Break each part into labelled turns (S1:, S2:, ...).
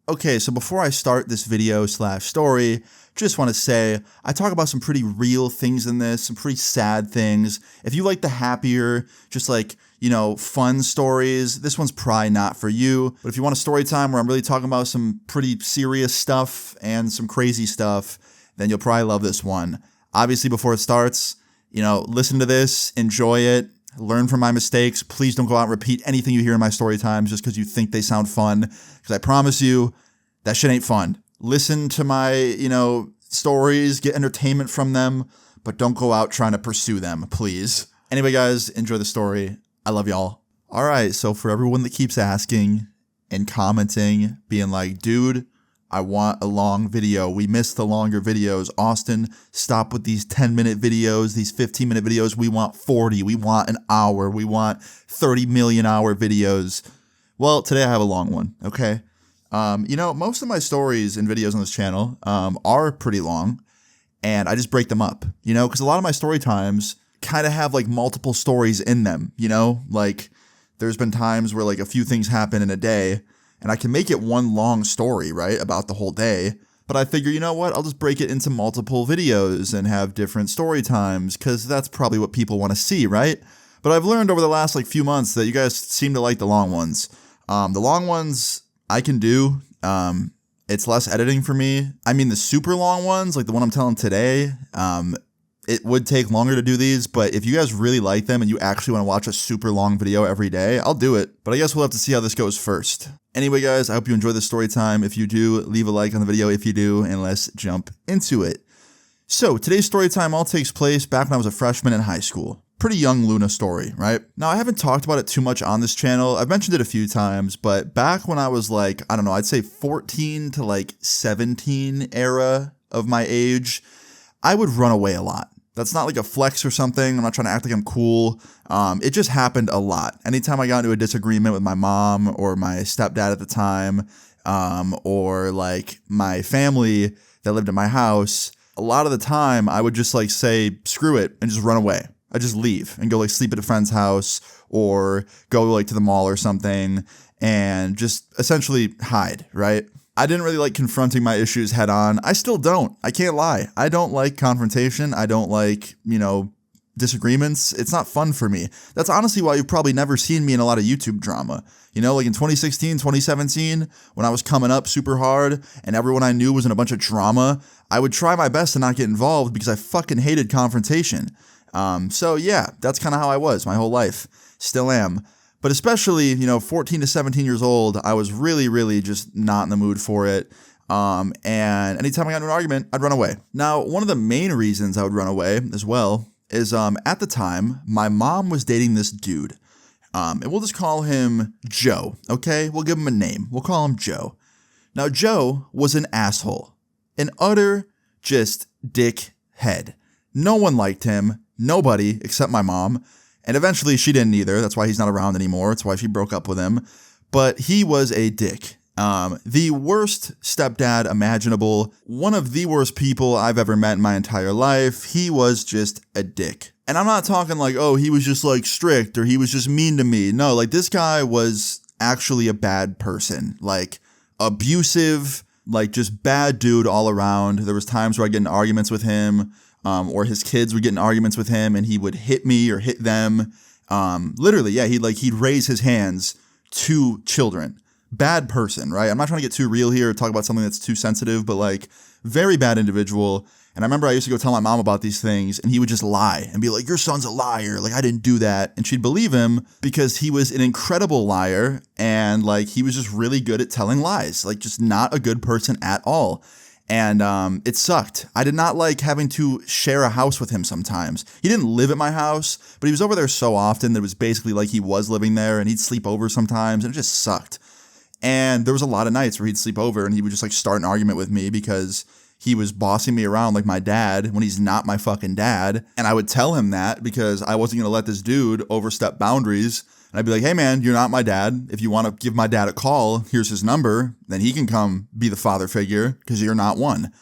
S1: Okay, so before I start this video/story, just want to say I talk about some pretty real things in this, some pretty sad things. If you like the happier, just like, fun stories, this one's probably not for you. But if you want a story time where I'm really talking about some pretty serious stuff and some crazy stuff, then you'll probably love this one. Obviously, before it starts, listen to this, enjoy it, learn from my mistakes. Please don't go out and repeat anything you hear in my story times just because you think they sound fun. Because I promise you, that shit ain't fun. Listen to my, stories, get entertainment from them, but don't go out trying to pursue them, please. Anyway, guys, enjoy the story. I love y'all. All right, so for everyone that keeps asking and commenting, being like, dude, I want a long video. We missed the longer videos. Austin, stop with these 10-minute videos, these 15-minute videos. We want 40. We want an hour. We want 30 million hour videos. Well, today I have a long one, okay? Most of my stories and videos on this channel are pretty long, and I just break them up, because a lot of my story times kind of have like multiple stories in them, like there's been times where like a few things happen in a day, and I can make it one long story, right, about the whole day. But I figure, you know what, I'll just break it into multiple videos and have different story times, because that's probably what people want to see, right? But I've learned over the last few months that you guys seem to like the long ones. The long ones I can do. It's less editing for me. I mean, the super long ones, like the one I'm telling today, it would take longer to do these, but if you guys really like them and you actually want to watch a super long video every day, I'll do it. But I guess we'll have to see how this goes first. Anyway, guys, I hope you enjoy the story time. If you do, leave a like on the video if you do, and let's jump into it. So today's story time all takes place back when I was a freshman in high school. Pretty young Luna story, right? Now, I haven't talked about it too much on this channel. I've mentioned it a few times, but back when I was I'd say 14 to 17 era of my age, I would run away a lot. That's not like a flex or something. I'm not trying to act like I'm cool. It just happened a lot. Anytime I got into a disagreement with my mom or my stepdad at the time, or my family that lived at my house, a lot of the time I would just say, screw it, and just run away. I just leave and go sleep at a friend's house or go to the mall or something and just essentially hide, right? I didn't really like confronting my issues head on. I still don't. I can't lie. I don't like confrontation. I don't like, disagreements. It's not fun for me. That's honestly why you've probably never seen me in a lot of YouTube drama. In 2016, 2017, when I was coming up super hard and everyone I knew was in a bunch of drama, I would try my best to not get involved because I fucking hated confrontation. So yeah, that's kind of how I was my whole life. Still am. But especially, 14 to 17 years old, I was really, really just not in the mood for it. And anytime I got into an argument, I'd run away. Now, one of the main reasons I would run away as well is, at the time, my mom was dating this dude. And we'll just call him Joe, okay? We'll give him a name. We'll call him Joe. Now, Joe was an asshole. An utter, just dickhead. No one liked him. Nobody except my mom. And eventually she didn't either. That's why he's not around anymore. That's why she broke up with him. But he was a dick. The worst stepdad imaginable. One of the worst people I've ever met in my entire life. He was just a dick. And I'm not talking he was just strict or he was just mean to me. No, this guy was actually a bad person. Abusive, just bad dude all around. There was times where I'd get in arguments with him. Or his kids would get in arguments with him and he would hit me or hit them. Literally, yeah, he'd raise his hands to children. Bad person, right? I'm not trying to get too real here or talk about something that's too sensitive, but very bad individual. And I remember I used to go tell my mom about these things and he would just lie and be like, your son's a liar. I didn't do that. And she'd believe him because he was an incredible liar and he was just really good at telling lies. Just not a good person at all. And it sucked. I did not like having to share a house with him sometimes. He didn't live at my house, but he was over there so often that it was basically he was living there and he'd sleep over sometimes and it just sucked. And there was a lot of nights where he'd sleep over and he would just start an argument with me because he was bossing me around like my dad when he's not my fucking dad. And I would tell him that because I wasn't going to let this dude overstep boundaries. And I'd be like, hey man, you're not my dad. If you want to give my dad a call, here's his number. Then he can come be the father figure because you're not one.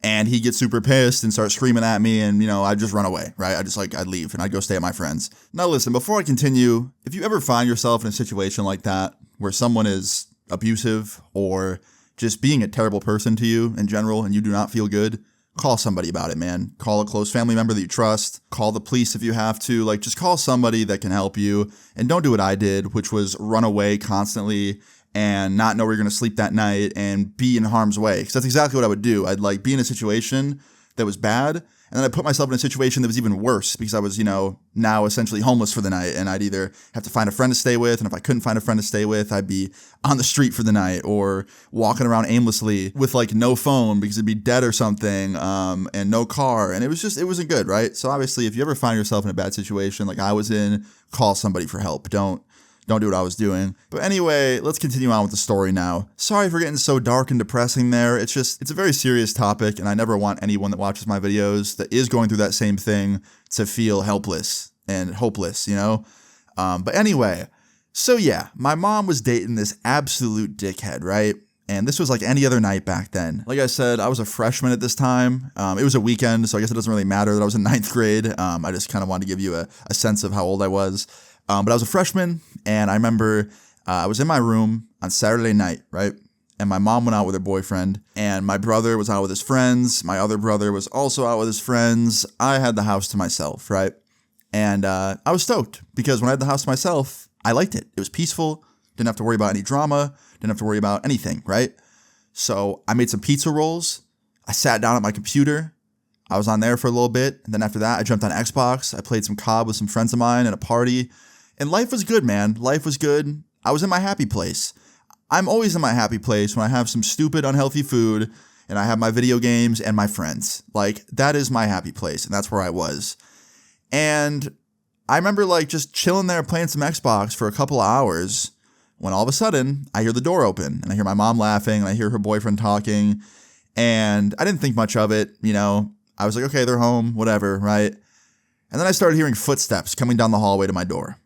S1: And he'd get super pissed and start screaming at me and, I'd just run away, right? I'd leave and I'd go stay at my friend's. Now listen, before I continue, if you ever find yourself in a situation like that where someone is abusive or just being a terrible person to you in general and you do not feel good, call somebody about it, man. Call a close family member that you trust. Call the police if you have to. Like, just call somebody that can help you. And don't do what I did, which was run away constantly and not know where you're going to sleep that night and be in harm's way. Because that's exactly what I would do. I'd like be in a situation that was bad, and then I put myself in a situation that was even worse because I was, now essentially homeless for the night, and I'd either have to find a friend to stay with, and if I couldn't find a friend to stay with, I'd be on the street for the night or walking around aimlessly with like no phone because it'd be dead or something, and no car, and it wasn't good, right? So obviously, if you ever find yourself in a bad situation like I was in, call somebody for help. Don't do what I was doing. But anyway, let's continue on with the story now. Sorry for getting so dark and depressing there. It's a very serious topic, and I never want anyone that watches my videos that is going through that same thing to feel helpless and hopeless, But anyway, so yeah, my mom was dating this absolute dickhead, right? And this was like any other night back then. Like I said, I was a freshman at this time. It was a weekend, so I guess it doesn't really matter that I was in 9th grade. I just kind of wanted to give you a sense of how old I was. But I was a freshman, and I remember I was in my room on Saturday night, right? And my mom went out with her boyfriend, and my brother was out with his friends. My other brother was also out with his friends. I had the house to myself, right? And I was stoked because when I had the house to myself, I liked it. It was peaceful. Didn't have to worry about any drama. Didn't have to worry about anything, right? So I made some pizza rolls. I sat down at my computer. I was on there for a little bit. And then after that, I jumped on Xbox. I played some COD with some friends of mine at a party. And life was good, man. Life was good. I was in my happy place. I'm always in my happy place when I have some stupid, unhealthy food and I have my video games and my friends. Like, that is my happy place, and that's where I was. And I remember, like, just chilling there playing some Xbox for a couple of hours when all of a sudden I hear the door open and I hear my mom laughing and I hear her boyfriend talking. And I didn't think much of it, I was like, okay, they're home, whatever, right? And then I started hearing footsteps coming down the hallway to my door.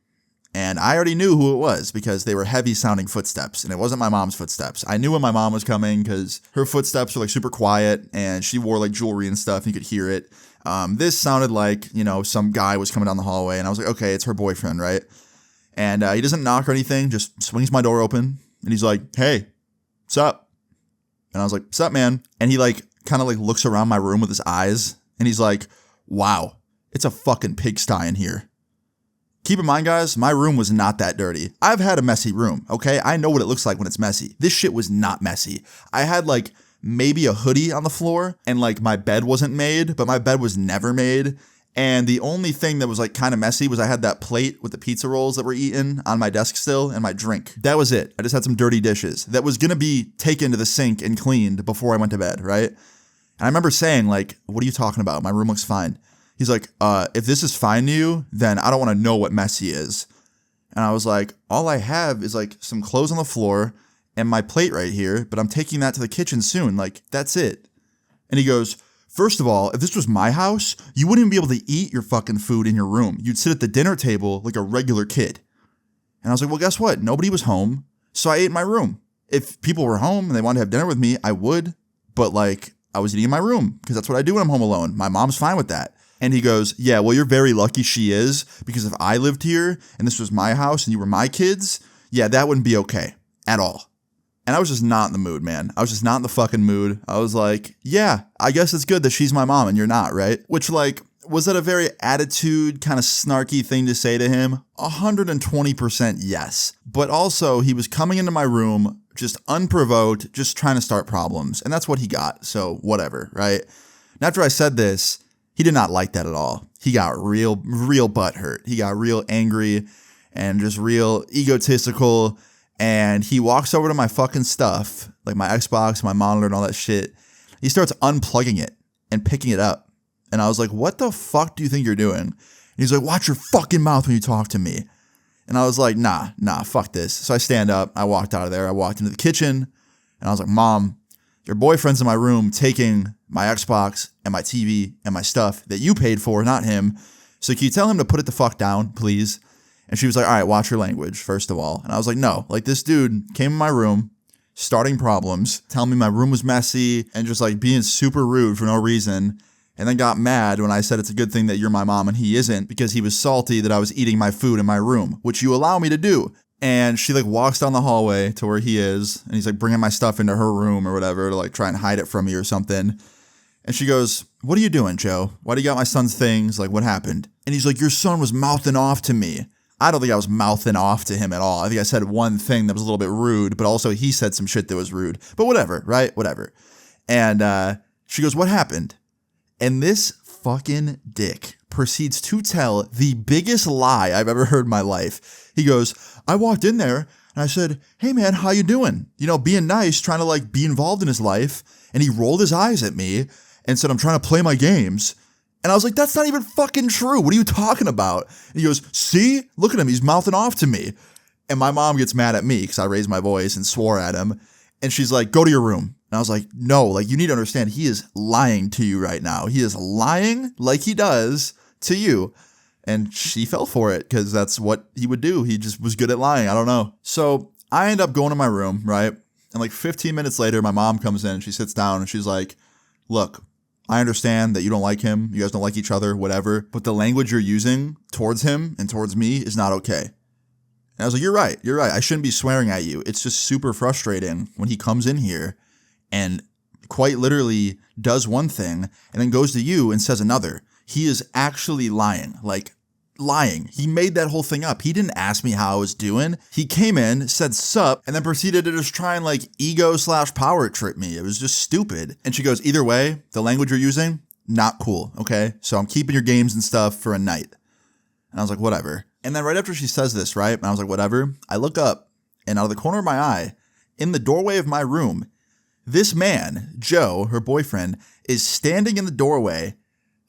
S1: And I already knew who it was because they were heavy sounding footsteps, and it wasn't my mom's footsteps. I knew when my mom was coming because her footsteps were like super quiet and she wore like jewelry and stuff and you could hear it. This sounded like, some guy was coming down the hallway, and I was like, okay, it's her boyfriend, right? And he doesn't knock or anything, just swings my door open and he's like, hey, what's up? And I was like, what's up, man? And he like kind of like looks around my room with his eyes and he's like, wow, it's a fucking pigsty in here. Keep in mind, guys, my room was not that dirty. I've had a messy room, okay? I know what it looks like when it's messy. This shit was not messy. I had like maybe a hoodie on the floor and like my bed wasn't made, but my bed was never made. And the only thing that was like kind of messy was I had that plate with the pizza rolls that were eaten on my desk still and my drink. That was it. I just had some dirty dishes that was going to be taken to the sink and cleaned before I went to bed, right? And I remember saying like, what are you talking about? My room looks fine. He's like, if this is fine to you, then I don't want to know what messy is. And I was like, all I have is like some clothes on the floor and my plate right here, but I'm taking that to the kitchen soon. Like, that's it. And he goes, first of all, if this was my house, you wouldn't even be able to eat your fucking food in your room. You'd sit at the dinner table like a regular kid. And I was like, well, guess what? Nobody was home, so I ate in my room. If people were home and they wanted to have dinner with me, I would. But like, I was eating in my room because that's what I do when I'm home alone. My mom's fine with that. And he goes, yeah, well, you're very lucky she is, because if I lived here and this was my house and you were my kids, yeah, that wouldn't be okay at all. And I was just not in the mood, man. I was just not in the fucking mood. I was like, yeah, I guess it's good that she's my mom and you're not, right? Which, like, was that a very attitude, kind of snarky thing to say to him? 120% yes. But also, he was coming into my room just unprovoked, just trying to start problems. And that's what he got. So whatever, right? And after I said this, he did not like that at all. He got real butthurt. He got real angry and just real egotistical. And he walks over to my fucking stuff, like my Xbox, my monitor, and all that shit. He starts unplugging it and picking it up. And I was like, what the fuck do you think you're doing? And he's like, watch your fucking mouth when you talk to me. And I was like, nah, fuck this. So I stand up. I walked out of there. I walked into the kitchen. And I was like, Mom, your boyfriend's in my room taking my Xbox and my TV and my stuff that you paid for, not him. So can you tell him to put it the fuck down, please? And she was like, all right, watch your language, first of all. And I was like, no, like this dude came in my room, starting problems, telling me my room was messy and just like being super rude for no reason. And then got mad when I said it's a good thing that you're my mom and he isn't, because he was salty that I was eating my food in my room, which you allow me to do. And she like walks down the hallway to where he is, and he's like bringing my stuff into her room or whatever to like try and hide it from me or something. And she goes, "What are you doing, Joe? Why do you got my son's things? Like, what happened?" And he's like, "Your son was mouthing off to me." I don't think I was mouthing off to him at all. I think I said one thing that was a little bit rude, but also he said some shit that was rude. But whatever, right? Whatever. And she goes, "What happened?" And this fucking dick proceeds to tell the biggest lie I've ever heard in my life. He goes, "I walked in there and I said, 'Hey man, how you doing?' You know, being nice, trying to like be involved in his life." And he rolled his eyes at me and said, "I'm trying to play my games." And I was like, "That's not even fucking true. What are you talking about?" And he goes, "See, look at him. He's mouthing off to me." And my mom gets mad at me because I raised my voice and swore at him. And she's like, "Go to your room." And I was like, "No, like you need to understand he is lying to you right now. He is lying like he does to you." And she fell for it because that's what he would do. He just was good at lying. I don't know. So I end up going to my room, right? And like 15 minutes later, my mom comes in and she sits down and she's like, "Look, I understand that you don't like him. You guys don't like each other, whatever. But the language you're using towards him and towards me is not okay." And I was like, You're right. I shouldn't be swearing at you. It's just super frustrating when he comes in here and quite literally does one thing and then goes to you and says another. He is actually lying, like lying. He made that whole thing up. He didn't ask me how I was doing. He came in, said sup, and then proceeded to just try and like ego/power trip me. It was just stupid. And she goes, "Either way, the language you're using, not cool, okay? So I'm keeping your games and stuff for a night." And I was like, "Whatever." And then right after she says this, right, and I was like, "Whatever," I look up, and out of the corner of my eye, in the doorway of my room, this man, Joe, her boyfriend, is standing in the doorway,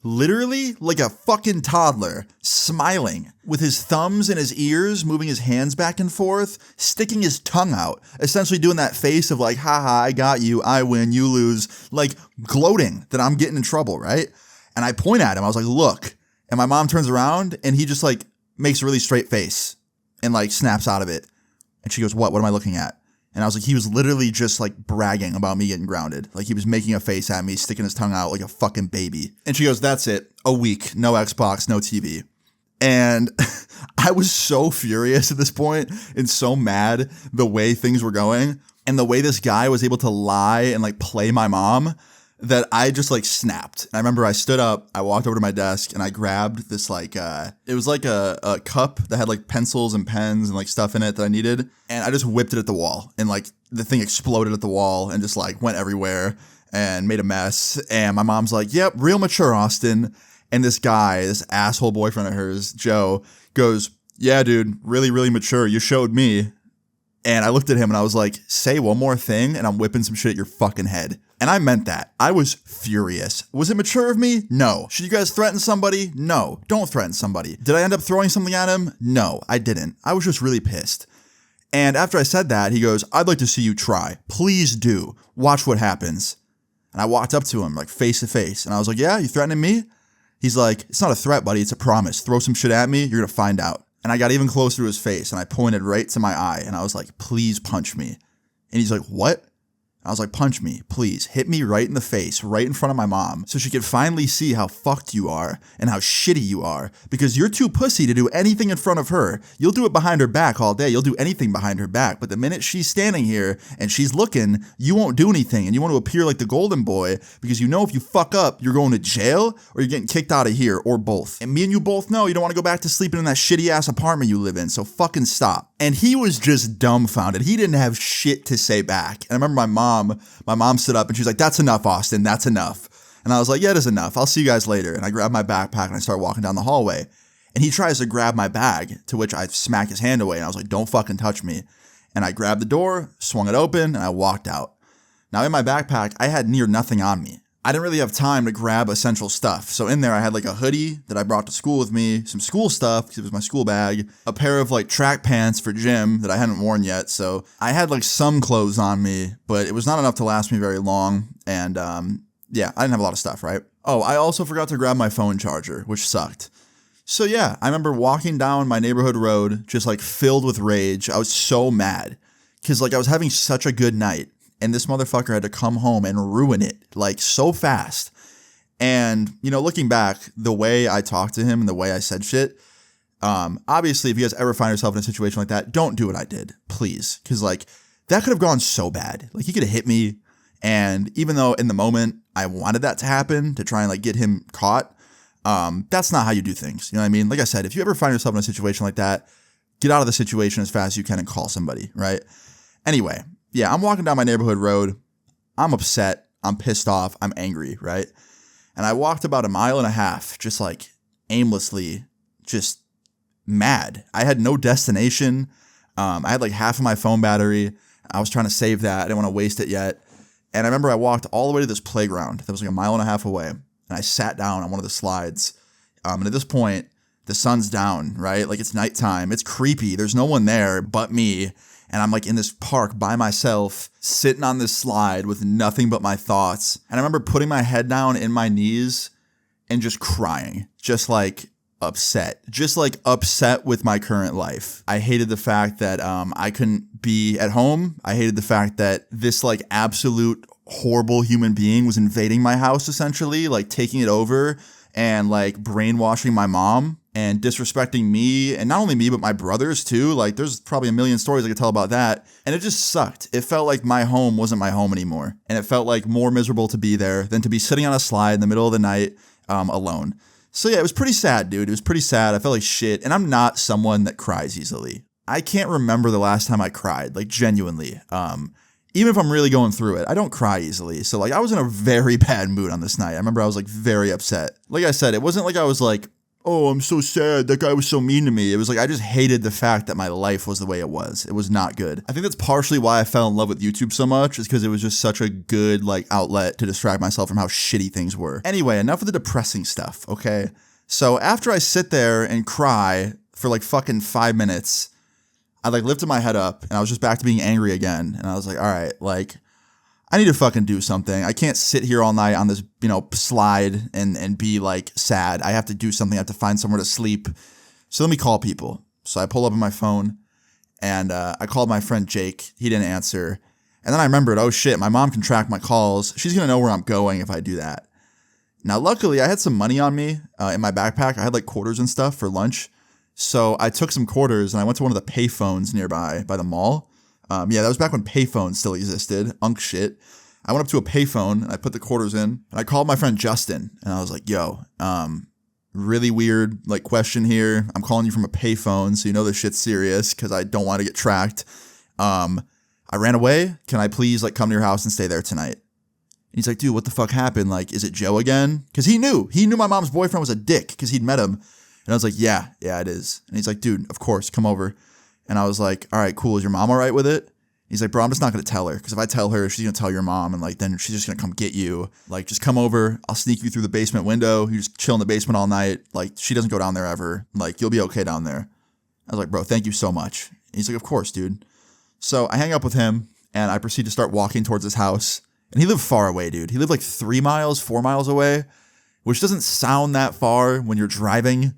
S1: literally like a fucking toddler, smiling, with his thumbs in his ears, moving his hands back and forth, sticking his tongue out, essentially doing that face of like, "Haha, I got you, I win, you lose," like gloating that I'm getting in trouble, right? And I point at him, I was like, "Look." And my mom turns around and he just like makes a really straight face and like snaps out of it. And she goes, What am I looking at?" And I was like, he was literally just like bragging about me getting grounded. Like he was making a face at me, sticking his tongue out like a fucking baby. And she goes, "That's it. A week. No Xbox, no TV." And I was so furious at this point and so mad the way things were going and the way this guy was able to lie and like play my mom that I just like snapped. And I remember I stood up, I walked over to my desk and I grabbed this like, it was like a cup that had like pencils and pens and like stuff in it that I needed. And I just whipped it at the wall and like the thing exploded at the wall and just like went everywhere and made a mess. And my mom's like, "Yep, real mature, Austin." And this guy, this asshole boyfriend of hers, Joe, goes, "Yeah, dude, really, really mature. You showed me." And I looked at him and I was like, "Say one more thing and I'm whipping some shit at your fucking head." And I meant that. I was furious. Was it mature of me? No. Should you guys threaten somebody? No. Don't threaten somebody. Did I end up throwing something at him? No, I didn't. I was just really pissed. And after I said that, he goes, "I'd like to see you try. Please do. Watch what happens." And I walked up to him like face to face and I was like, "Yeah, you threatening me?" He's like, "It's not a threat, buddy. It's a promise. Throw some shit at me. You're going to find out." And I got even closer to his face and I pointed right to my eye and I was like, "Please punch me." And he's like, "What?" I was like, "Punch me, please. Hit me right in the face, right in front of my mom, so she could finally see how fucked you are and how shitty you are, because you're too pussy to do anything in front of her. You'll do it behind her back all day. You'll do anything behind her back, but the minute she's standing here and she's looking, you won't do anything, and you want to appear like the golden boy because you know if you fuck up, you're going to jail or you're getting kicked out of here, or both. And me and you both know you don't want to go back to sleeping in that shitty-ass apartment you live in, so fucking stop." And he was just dumbfounded. He didn't have shit to say back. And I remember my mom stood up and she's like, "That's enough, Austin. That's enough." And I was like, "Yeah, it is enough. I'll see you guys later." And I grabbed my backpack and I started walking down the hallway. And he tries to grab my bag, to which I smack his hand away. And I was like, "Don't fucking touch me." And I grabbed the door, swung it open, and I walked out. Now in my backpack, I had near nothing on me. I didn't really have time to grab essential stuff. So in there, I had like a hoodie that I brought to school with me, some school stuff because it was my school bag, a pair of like track pants for gym that I hadn't worn yet. So I had like some clothes on me, but it was not enough to last me very long. And yeah, I didn't have a lot of stuff, right? Oh, I also forgot to grab my phone charger, which sucked. So yeah, I remember walking down my neighborhood road, just like filled with rage. I was so mad because like I was having such a good night. And this motherfucker had to come home and ruin it, like, so fast. And, you know, looking back, the way I talked to him and the way I said shit, Obviously, if you guys ever find yourself in a situation like that, don't do what I did, please. Because, like, that could have gone so bad. Like, he could have hit me. And even though in the moment I wanted that to happen to try and, like, get him caught, that's not how you do things. You know what I mean? Like I said, if you ever find yourself in a situation like that, get out of the situation as fast as you can and call somebody, right? Anyway, yeah, I'm walking down my neighborhood road. I'm upset. I'm pissed off. I'm angry, right? And I walked about 1.5 miles, just like aimlessly, just mad. I had no destination. I had like half of my phone battery. I was trying to save that. I didn't want to waste it yet. And I remember I walked all the way to this playground that was like 1.5 miles away. And I sat down on one of the slides. And at this point, the sun's down, right? Like it's nighttime. It's creepy. There's no one there but me. And I'm like in this park by myself, sitting on this slide with nothing but my thoughts. And I remember putting my head down in my knees and just crying, just like upset with my current life. I hated the fact that I couldn't be at home. I hated the fact that this like absolute horrible human being was invading my house, essentially, like taking it over and like brainwashing my mom and disrespecting me, and not only me, but my brothers too. Like there's probably a million stories I could tell about that. And it just sucked. It felt like my home wasn't my home anymore. And it felt like more miserable to be there than to be sitting on a slide in the middle of the night alone. So yeah, it was pretty sad, dude. It was pretty sad. I felt like shit. And I'm not someone that cries easily. I can't remember the last time I cried, like genuinely. Even if I'm really going through it, I don't cry easily. So like I was in a very bad mood on this night. I remember I was like very upset. Like I said, it wasn't like I was like, oh, I'm so sad. That guy was so mean to me. It was like I just hated the fact that my life was the way it was. It was not good. I think that's partially why I fell in love with YouTube so much, is because it was just such a good like outlet to distract myself from how shitty things were. Anyway, enough of the depressing stuff, okay? So after I sit there and cry for like fucking 5 minutes, I like lifted my head up and I was just back to being angry again. And I was like, all right, like I need to fucking do something. I can't sit here all night on this, slide and be like sad. I have to do something. I have to find somewhere to sleep. So let me call people. So I pull up on my phone and I called my friend Jake. He didn't answer. And then I remembered, oh shit, my mom can track my calls. She's going to know where I'm going if I do that. Now, luckily, I had some money on me in my backpack. I had like quarters and stuff for lunch. So I took some quarters and I went to one of the payphones nearby by the mall. Yeah, that was back when payphones still existed. Unk shit. I went up to a payphone and I put the quarters in and I called my friend Justin and I was like, yo, really weird like question here. I'm calling you from a payphone, so you know this shit's serious because I don't want to get tracked. I ran away. Can I please like come to your house and stay there tonight? And he's like, dude, what the fuck happened? Like, is it Joe again? Because he knew my mom's boyfriend was a dick because he'd met him. And I was like, yeah, it is. And he's like, dude, of course, come over. And I was like, all right, cool. Is your mom all right with it? He's like, bro, I'm just not going to tell her. Because if I tell her, she's going to tell your mom. And like, then she's just going to come get you. Like, just come over. I'll sneak you through the basement window. You just chill in the basement all night. Like, she doesn't go down there ever. Like, you'll be okay down there. I was like, bro, thank you so much. And he's like, of course, dude. So I hang up with him and I proceed to start walking towards his house. And he lived far away, dude. He lived like 3 miles, 4 miles away, which doesn't sound that far when you're driving.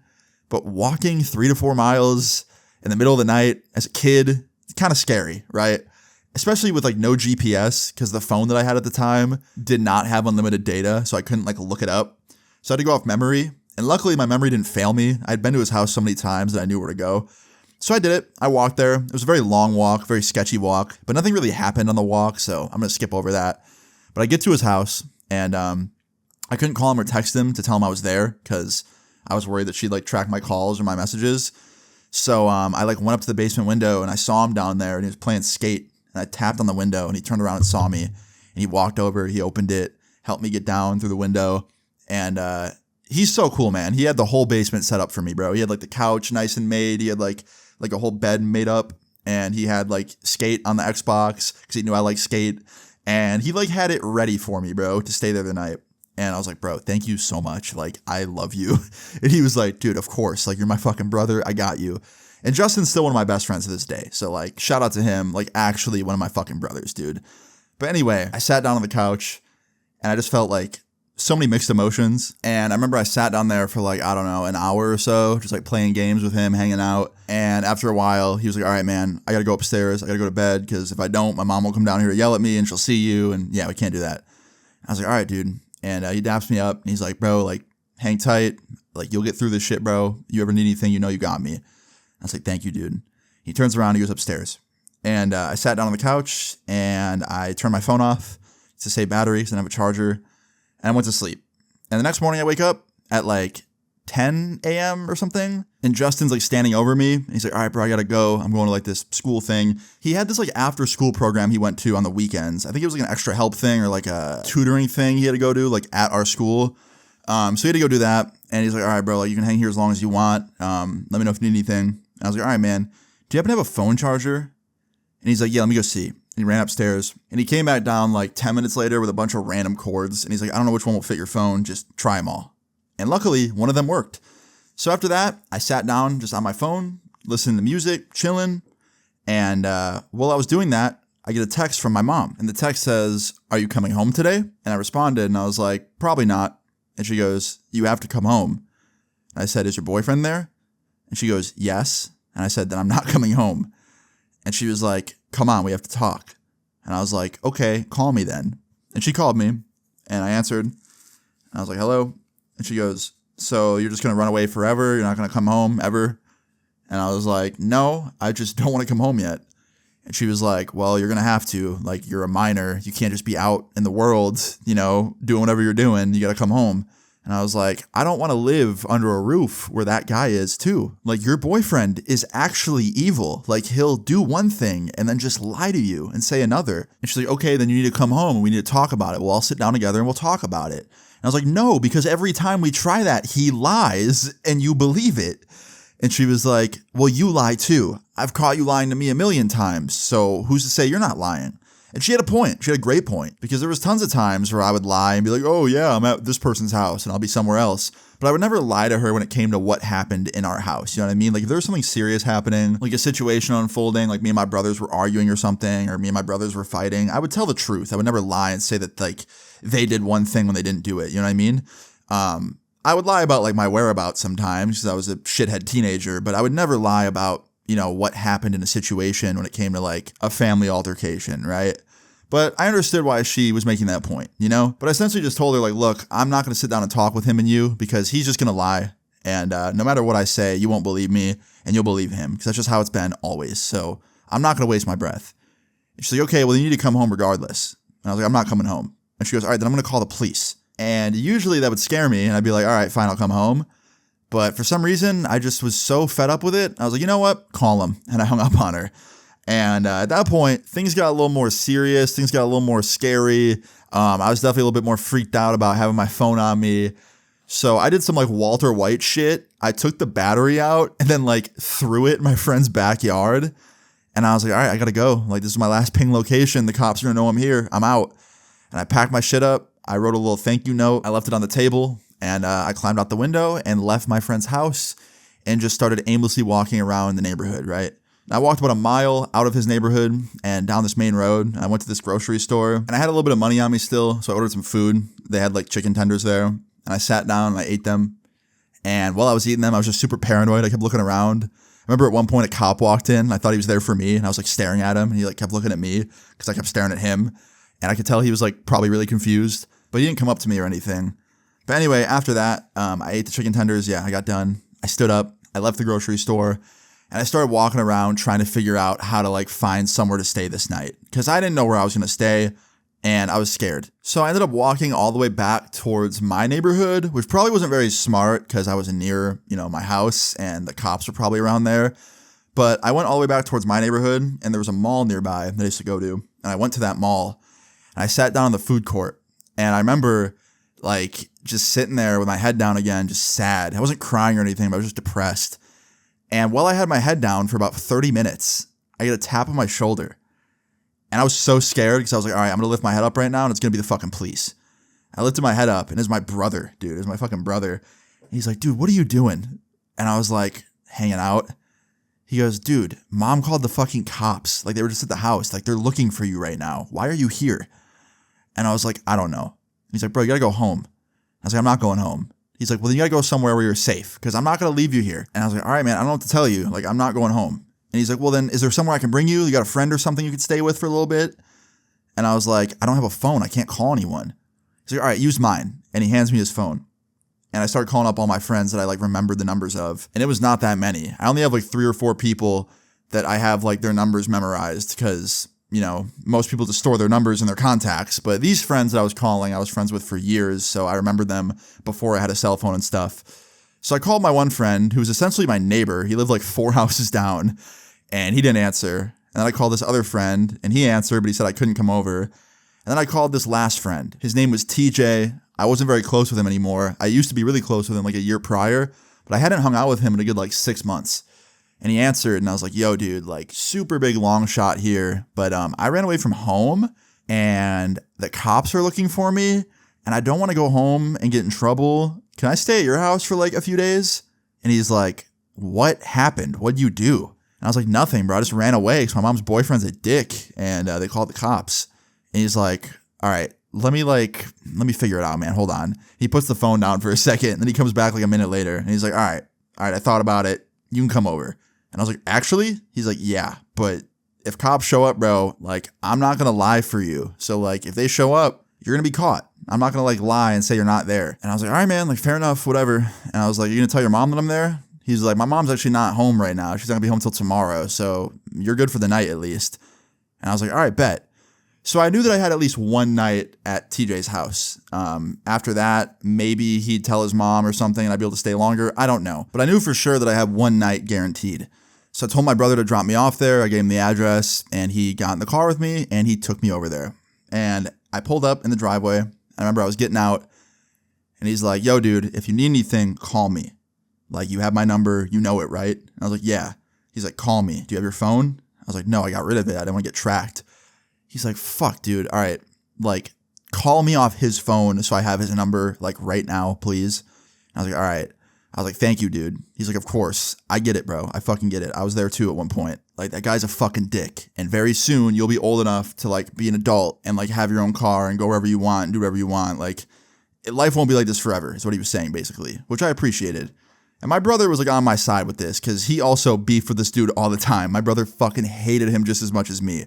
S1: But walking 3 to 4 miles in the middle of the night as a kid, it's kind of scary, right? Especially with like no GPS, because the phone that I had at the time did not have unlimited data, so I couldn't like look it up. So I had to go off memory. And luckily my memory didn't fail me. I'd been to his house so many times that I knew where to go. So I did it. I walked there. It was a very long walk, very sketchy walk, but nothing really happened on the walk, so I'm going to skip over that. But I get to his house and I couldn't call him or text him to tell him I was there because I was worried that she'd like track my calls or my messages. So I like went up to the basement window and I saw him down there and he was playing skate. And I tapped on the window and he turned around and saw me. And he walked over, he opened it, helped me get down through the window. And he's so cool, man. He had the whole basement set up for me, bro. He had like the couch nice and made. He had like a whole bed made up. And he had like skate on the Xbox because he knew I like skate. And he like had it ready for me, bro, to stay there the night. And I was like, bro, thank you so much. Like, I love you. And he was like, dude, of course. Like, you're my fucking brother. I got you. And Justin's still one of my best friends to this day. So, like, shout out to him. Like, actually one of my fucking brothers, dude. But anyway, I sat down on the couch and I just felt like so many mixed emotions. And I remember I sat down there for like, I don't know, an hour or so, just like playing games with him, hanging out. And after a while, he was like, all right, man, I got to go upstairs. I got to go to bed because if I don't, my mom will come down here to yell at me and she'll see you. And yeah, we can't do that. I was like, all right, dude. And he daps me up and he's like, bro, like, hang tight. Like, you'll get through this shit, bro. You ever need anything, you know you got me. I was like, thank you, dude. He turns around, he goes upstairs. And I sat down on the couch, and I turned my phone off to save battery because I didn't have a charger, and I went to sleep. And the next morning I wake up at like 10 a.m. or something, and Justin's like standing over me. And he's like, all right, bro, I gotta go. I'm going to like this school thing. He had this like after school program he went to on the weekends. I think it was like an extra help thing or like a tutoring thing he had to go to like at our school. So he had to go do that. And he's like, all right, bro, like you can hang here as long as you want. Let me know if you need anything. And I was like, all right, man, do you happen to have a phone charger? And he's like, yeah, let me go see. And he ran upstairs and he came back down like 10 minutes later with a bunch of random cords. And he's like, I don't know which one will fit your phone. Just try them all. And luckily, one of them worked. So after that, I sat down just on my phone, listening to music, chilling. And while I was doing that, I get a text from my mom. And the text says, are you coming home today? And I responded and I was like, probably not. And she goes, you have to come home. And I said, is your boyfriend there? And she goes, yes. And I said, then I'm not coming home. And she was like, come on, we have to talk. And I was like, okay, call me then. And she called me and I answered. And I was like, hello. And she goes, so you're just going to run away forever? You're not going to come home ever? And I was like, no, I just don't want to come home yet. And she was like, well, you're going to have to. Like, you're a minor. You can't just be out in the world, you know, doing whatever you're doing. You got to come home. And I was like, I don't want to live under a roof where that guy is too. Like, your boyfriend is actually evil. Like, he'll do one thing and then just lie to you and say another. And she's like, okay, then you need to come home and we need to talk about it. We'll all sit down together and we'll talk about it. And I was like, no, because every time we try that, he lies and you believe it. And she was like, well, you lie too. I've caught you lying to me a million times. So who's to say you're not lying? And she had a point. She had a great point, because there was tons of times where I would lie and be like, oh yeah, I'm at this person's house and I'll be somewhere else. But I would never lie to her when it came to what happened in our house. You know what I mean? Like, if there was something serious happening, like a situation unfolding, like me and my brothers were arguing or something, or me and my brothers were fighting, I would tell the truth. I would never lie and say that like they did one thing when they didn't do it. You know what I mean? I would lie about like my whereabouts sometimes because I was a shithead teenager, but I would never lie about, you know, what happened in a situation when it came to like a family altercation, right? But I understood why she was making that point, you know? But I essentially just told her, like, look, I'm not going to sit down and talk with him and you because he's just going to lie. And no matter what I say, you won't believe me and you'll believe him because that's just how it's been always. So I'm not going to waste my breath. And she's like, okay, well, you need to come home regardless. And I was like, I'm not coming home. And she goes, all right, then I'm going to call the police. And usually that would scare me and I'd be like, all right, fine, I'll come home. But for some reason, I just was so fed up with it. I was like, you know what? Call him. And I hung up on her. And at that point, things got a little more serious. Things got a little more scary. I was definitely a little bit more freaked out about having my phone on me. So I did some like Walter White shit. I took the battery out and then like threw it in my friend's backyard. And I was like, all right, I gotta go. Like, this is my last ping location. The cops are gonna know I'm here. I'm out. And I packed my shit up. I wrote a little thank you note. I left it on the table and I climbed out the window and left my friend's house and just started aimlessly walking around the neighborhood, right? I walked about a mile out of his neighborhood and down this main road. I went to this grocery store and I had a little bit of money on me still. So I ordered some food. They had like chicken tenders there and I sat down and I ate them. And while I was eating them, I was just super paranoid. I kept looking around. I remember at one point a cop walked in. I thought he was there for me and I was like staring at him and he like kept looking at me because I kept staring at him. And I could tell he was like probably really confused, but he didn't come up to me or anything. But anyway, after that, I ate the chicken tenders. Yeah, I got done. I stood up. I left the grocery store. And I started walking around trying to figure out how to like find somewhere to stay this night because I didn't know where I was going to stay and I was scared. So I ended up walking all the way back towards my neighborhood, which probably wasn't very smart because I was near, you know, my house and the cops were probably around there. But I went all the way back towards my neighborhood and there was a mall nearby that I used to go to. And I went to that mall and I sat down in the food court. And I remember like just sitting there with my head down again, just sad. I wasn't crying or anything, but I was just depressed. And while I had my head down for about 30 minutes, I get a tap on my shoulder. And I was so scared because I was like, all right, I'm going to lift my head up right now and it's going to be the fucking police. I lifted my head up and it's my brother, dude. It's my fucking brother. And he's like, dude, what are you doing? And I was like, hanging out. He goes, dude, mom called the fucking cops. Like, they were just at the house. Like, they're looking for you right now. Why are you here? And I was like, I don't know. He's like, bro, you got to go home. I was like, I'm not going home. He's like, well, then you got to go somewhere where you're safe because I'm not going to leave you here. And I was like, all right, man, I don't know what to tell you. Like, I'm not going home. And he's like, well, then is there somewhere I can bring you? You got a friend or something you could stay with for a little bit? And I was like, I don't have a phone. I can't call anyone. He's like, all right, use mine. And he hands me his phone. and I started calling up all my friends that I like remembered the numbers of, and it was not that many. I only have like 3 or 4 people that I have like their numbers memorized because, you know, most people just store their numbers in their contacts. But these friends that I was calling, I was friends with for years, so I remembered them before I had a cell phone and stuff. So I called my one friend, who was essentially my neighbor. He lived like 4 houses down, and he didn't answer. And then I called this other friend, and he answered, but he said I couldn't come over. And then I called this last friend. His name was TJ. I wasn't very close with him anymore. I used to be really close with him like a year prior, but I hadn't hung out with him in a good like 6 months. And he answered, and I was like, yo, dude, like super big long shot here. But I ran away from home, and the cops are looking for me, and I don't want to go home and get in trouble. Can I stay at your house for like a few days? And he's like, what happened? What'd you do? And I was like, nothing, bro. I just ran away because my mom's boyfriend's a dick, and they called the cops. And he's like, all right, let me figure it out, man. Hold on. He puts the phone down for a second, and then he comes back like a minute later, and he's like, all right, I thought about it. You can come over. And I was like, actually? He's like, yeah, but if cops show up, bro, like, I'm not going to lie for you. So, like, if they show up, you're going to be caught. I'm not going to, like, lie and say you're not there. And I was like, all right, man, like, fair enough, whatever. And I was like, you're going to tell your mom that I'm there? He's like, my mom's actually not home right now. She's not going to be home till tomorrow. So you're good for the night at least. And I was like, all right, bet. So I knew that I had at least one night at TJ's house. After that, maybe he'd tell his mom or something and I'd be able to stay longer. I don't know. But I knew for sure that I had one night guaranteed. So I told my brother to drop me off there. I gave him the address, and he got in the car with me, and he took me over there. And I pulled up in the driveway. I remember I was getting out, and he's like, yo, dude, if you need anything, call me. Like, you have my number. You know it, right? And I was like, yeah. He's like, call me. Do you have your phone? I was like, no, I got rid of it. I didn't want to get tracked. He's like, fuck, dude. All right. Like, call me off his phone so I have his number, like, right now, please. And I was like, all right. I was like, thank you, dude. He's like, of course. I get it, bro. I fucking get it. I was there too at one point. Like, that guy's a fucking dick. And very soon you'll be old enough to like be an adult and like have your own car and go wherever you want and do whatever you want. Like, life won't be like this forever, is what he was saying, basically, which I appreciated. And my brother was like on my side with this because he also beefed with this dude all the time. My brother fucking hated him just as much as me.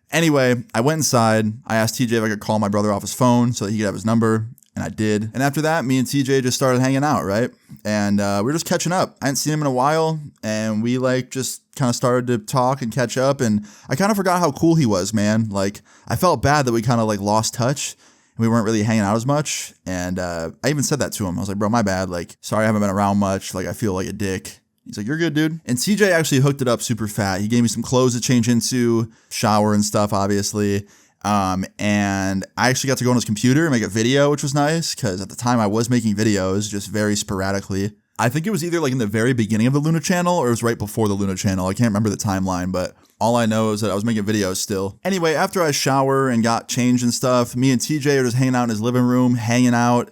S1: Anyway, I went inside. I asked TJ if I could call my brother off his phone so that he could have his number. And I did. And after that, me and TJ just started hanging out, right? And we were just catching up. I hadn't seen him in a while. And we like just kind of started to talk and catch up. And I kind of forgot how cool he was, man. Like, I felt bad that we kind of like lost touch. And we weren't really hanging out as much. And I even said that to him. I was like, bro, my bad. Like, sorry I haven't been around much. Like, I feel like a dick. He's like, you're good, dude. And TJ actually hooked it up super fat. He gave me some clothes to change into, shower and stuff, obviously. And I actually got to go on his computer and make a video, which was nice because at the time I was making videos just very sporadically. I think it was either like in the very beginning of the Luna channel or it was right before the Luna channel. I can't remember the timeline, but all I know is that I was making videos still. Anyway, after I shower and got changed and stuff, me and TJ are just hanging out in his living room, hanging out.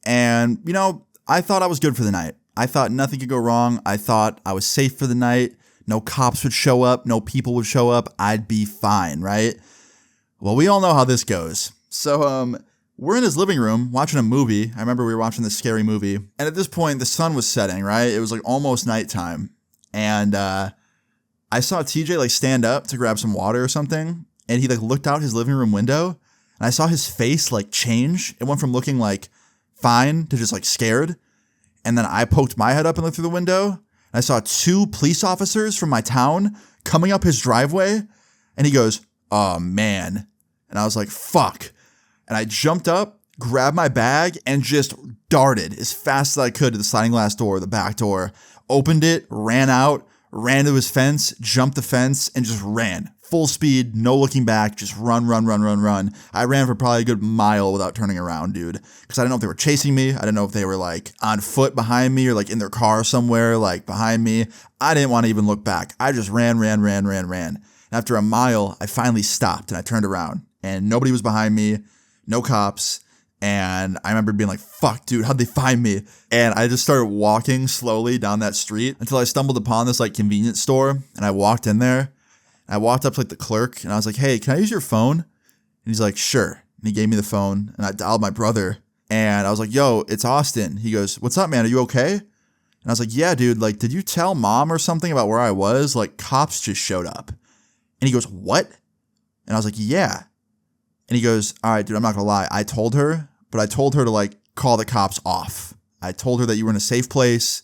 S1: And, you know, I thought I was good for the night. I thought nothing could go wrong. I thought I was safe for the night. No cops would show up. No people would show up. I'd be fine, right? Well, we all know how this goes. So, we're in his living room watching a movie. I remember we were watching this scary movie. And at this point, the sun was setting, right? It was like almost nighttime. And I saw TJ like stand up to grab some water or something. And he like looked out his living room window. And I saw his face like change. It went from looking like fine to just like scared. And then I poked my head up and looked through the window. And I saw 2 police officers from my town coming up his driveway. And he goes, oh, man. And I was like, fuck. And I jumped up, grabbed my bag, and just darted as fast as I could to the sliding glass door, the back door, opened it, ran out, ran to his fence, jumped the fence, and just ran. Full speed, no looking back, just run. I ran for probably a good mile without turning around, dude. Because I didn't know if they were chasing me. I didn't know if they were like on foot behind me or like in their car somewhere like behind me. I didn't want to even look back. I just ran. And after a mile, I finally stopped and I turned around. And nobody was behind me, no cops, and I remember being like, fuck, dude, how'd they find me? And I just started walking slowly down that street until I stumbled upon this like convenience store, and I walked in there, and I walked up to like the clerk, and I was like, hey, can I use your phone? And he's like, sure. And he gave me the phone, and I dialed my brother, and I was like, yo, it's Austin. He goes, what's up, man? Are you okay? And I was like, yeah, dude, like, did you tell mom or something about where I was? Like, cops just showed up. And he goes, what? And I was like, yeah. And he goes, all right, dude, I'm not going to lie. I told her, but I told her to like call the cops off. I told her that you were in a safe place,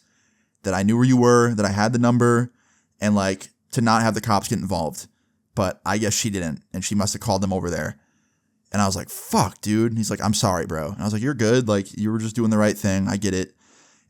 S1: that I knew where you were, that I had the number, and like to not have the cops get involved. But I guess she didn't, and she must have called them over there. And I was like, fuck, dude. And he's like, I'm sorry, bro. And I was like, you're good. Like, you were just doing the right thing. I get it.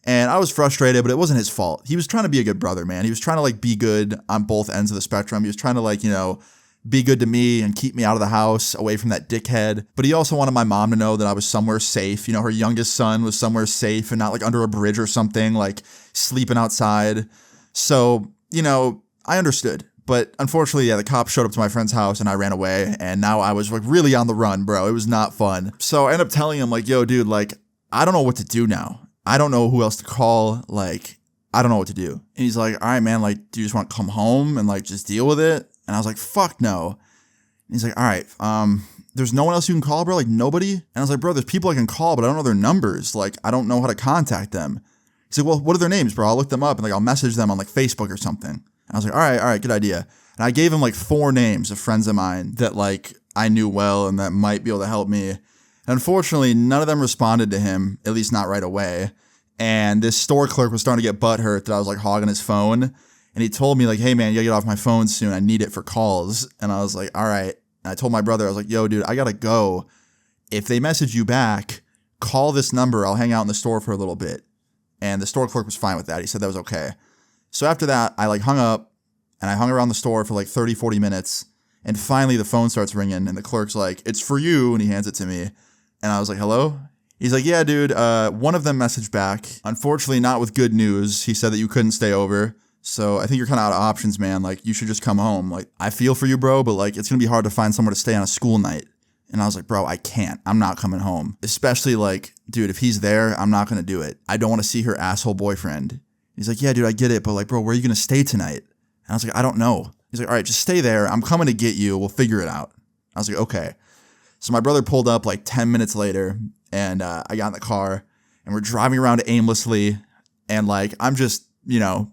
S1: And I was frustrated, but it wasn't his fault. He was trying to be a good brother, man. He was trying to like be good on both ends of the spectrum. He was trying to like, you know, be good to me and keep me out of the house, away from that dickhead. But he also wanted my mom to know that I was somewhere safe. You know, her youngest son was somewhere safe and not like under a bridge or something, like sleeping outside. So, you know, I understood. But unfortunately, yeah, the cops showed up to my friend's house and I ran away. And now I was like really on the run, bro. It was not fun. So I ended up telling him like, yo, dude, like, I don't know what to do now. I don't know who else to call. Like, I don't know what to do. And he's like, all right, man, like, do you just want to come home and like just deal with it? And I was like, fuck no. And he's like, all right, there's no one else you can call, bro? Like nobody? And I was like, bro, there's people I can call, but I don't know their numbers. Like, I don't know how to contact them. He's like, well, what are their names, bro? I'll look them up and like, I'll message them on like Facebook or something. And I was like, all right, good idea. And I gave him like 4 names of friends of mine that like I knew well and that might be able to help me. And unfortunately, none of them responded to him, at least not right away. And this store clerk was starting to get butthurt that I was like hogging his phone. And he told me like, hey man, you gotta get off my phone soon. I need it for calls. And I was like, all right. And I told my brother, I was like, yo, dude, I gotta go. If they message you back, call this number. I'll hang out in the store for a little bit. And the store clerk was fine with that. He said that was okay. So after that, I like hung up and I hung around the store for like 30, 40 minutes. And finally the phone starts ringing and the clerk's like, it's for you. And he hands it to me. And I was like, hello? He's like, yeah, dude, one of them messaged back. Unfortunately, not with good news. He said that you couldn't stay over. So I think you're kind of out of options, man. Like, you should just come home. Like, I feel for you, bro, but like, it's going to be hard to find somewhere to stay on a school night. And I was like, bro, I can't. I'm not coming home. Especially like, dude, if he's there, I'm not going to do it. I don't want to see her asshole boyfriend. He's like, yeah, dude, I get it. But like, bro, where are you going to stay tonight? And I was like, I don't know. He's like, all right, just stay there. I'm coming to get you. We'll figure it out. I was like, okay. So my brother pulled up like 10 minutes later and I got in the car and we're driving around aimlessly and like I'm just, you know,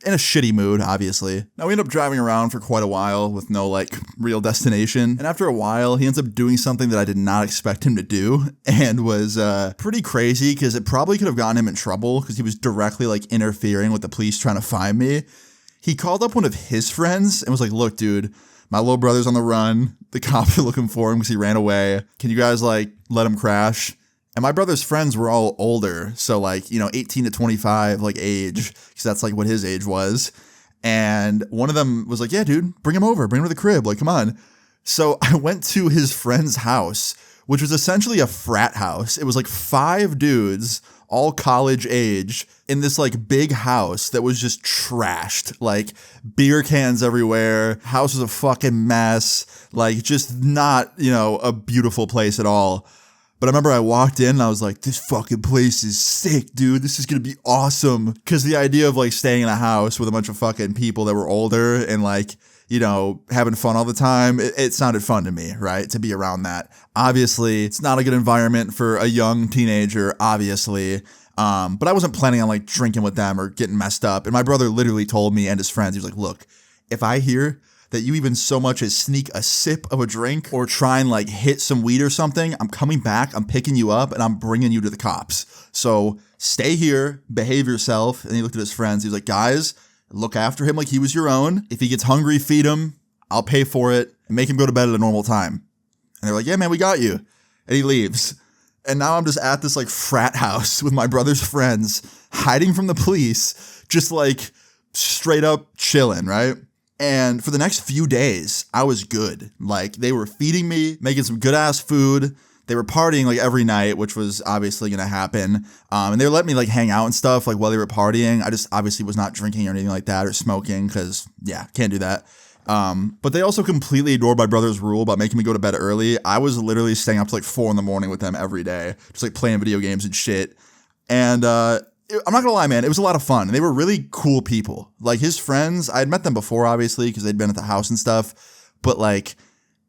S1: in a shitty mood, obviously. Now we end up driving around for quite a while with no like real destination. And after a while, he ends up doing something that I did not expect him to do and was pretty crazy because it probably could have gotten him in trouble because he was directly like interfering with the police trying to find me. He called up one of his friends and was like, look, dude, my little brother's on the run. The cops are looking for him because he ran away. Can you guys like let him crash? And my brother's friends were all older. So like, you know, 18 to 25, like age, because that's like what his age was. And one of them was like, yeah, dude, bring him over. Bring him to the crib. Like, come on. So I went to his friend's house, which was essentially a frat house. It was like 5 dudes, all college age, in this like big house that was just trashed, like beer cans everywhere. House was a fucking mess, like just not, you know, a beautiful place at all. But I remember I walked in and I was like, this fucking place is sick, dude. This is going to be awesome. Because the idea of like staying in a house with a bunch of fucking people that were older and like, you know, having fun all the time, it sounded fun to me, right? To be around that. Obviously, it's not a good environment for a young teenager, obviously. But I wasn't planning on like drinking with them or getting messed up. And my brother literally told me and his friends, he was like, look, if I hear that you even so much as sneak a sip of a drink or try and like hit some weed or something, I'm coming back, I'm picking you up and I'm bringing you to the cops. So stay here, behave yourself. And he looked at his friends. He was like, guys, look after him like he was your own. If he gets hungry, feed him. I'll pay for it and make him go to bed at a normal time. And they're like, yeah, man, we got you. And he leaves. And now I'm just at this like frat house with my brother's friends, hiding from the police, just like straight up chilling, right? And for the next few days, I was good. Like they were feeding me, making some good ass food. They were partying like every night, which was obviously going to happen. And they were letting me like hang out and stuff like while they were partying. I just obviously was not drinking or anything like that or smoking because yeah, can't do that. But they also completely ignored my brother's rule about making me go to bed early. I was literally staying up to like 4 a.m. with them every day, just like playing video games and shit. And, I'm not gonna lie, man, it was a lot of fun. And they were really cool people. Like his friends, I had met them before, obviously, because they'd been at the house and stuff. But like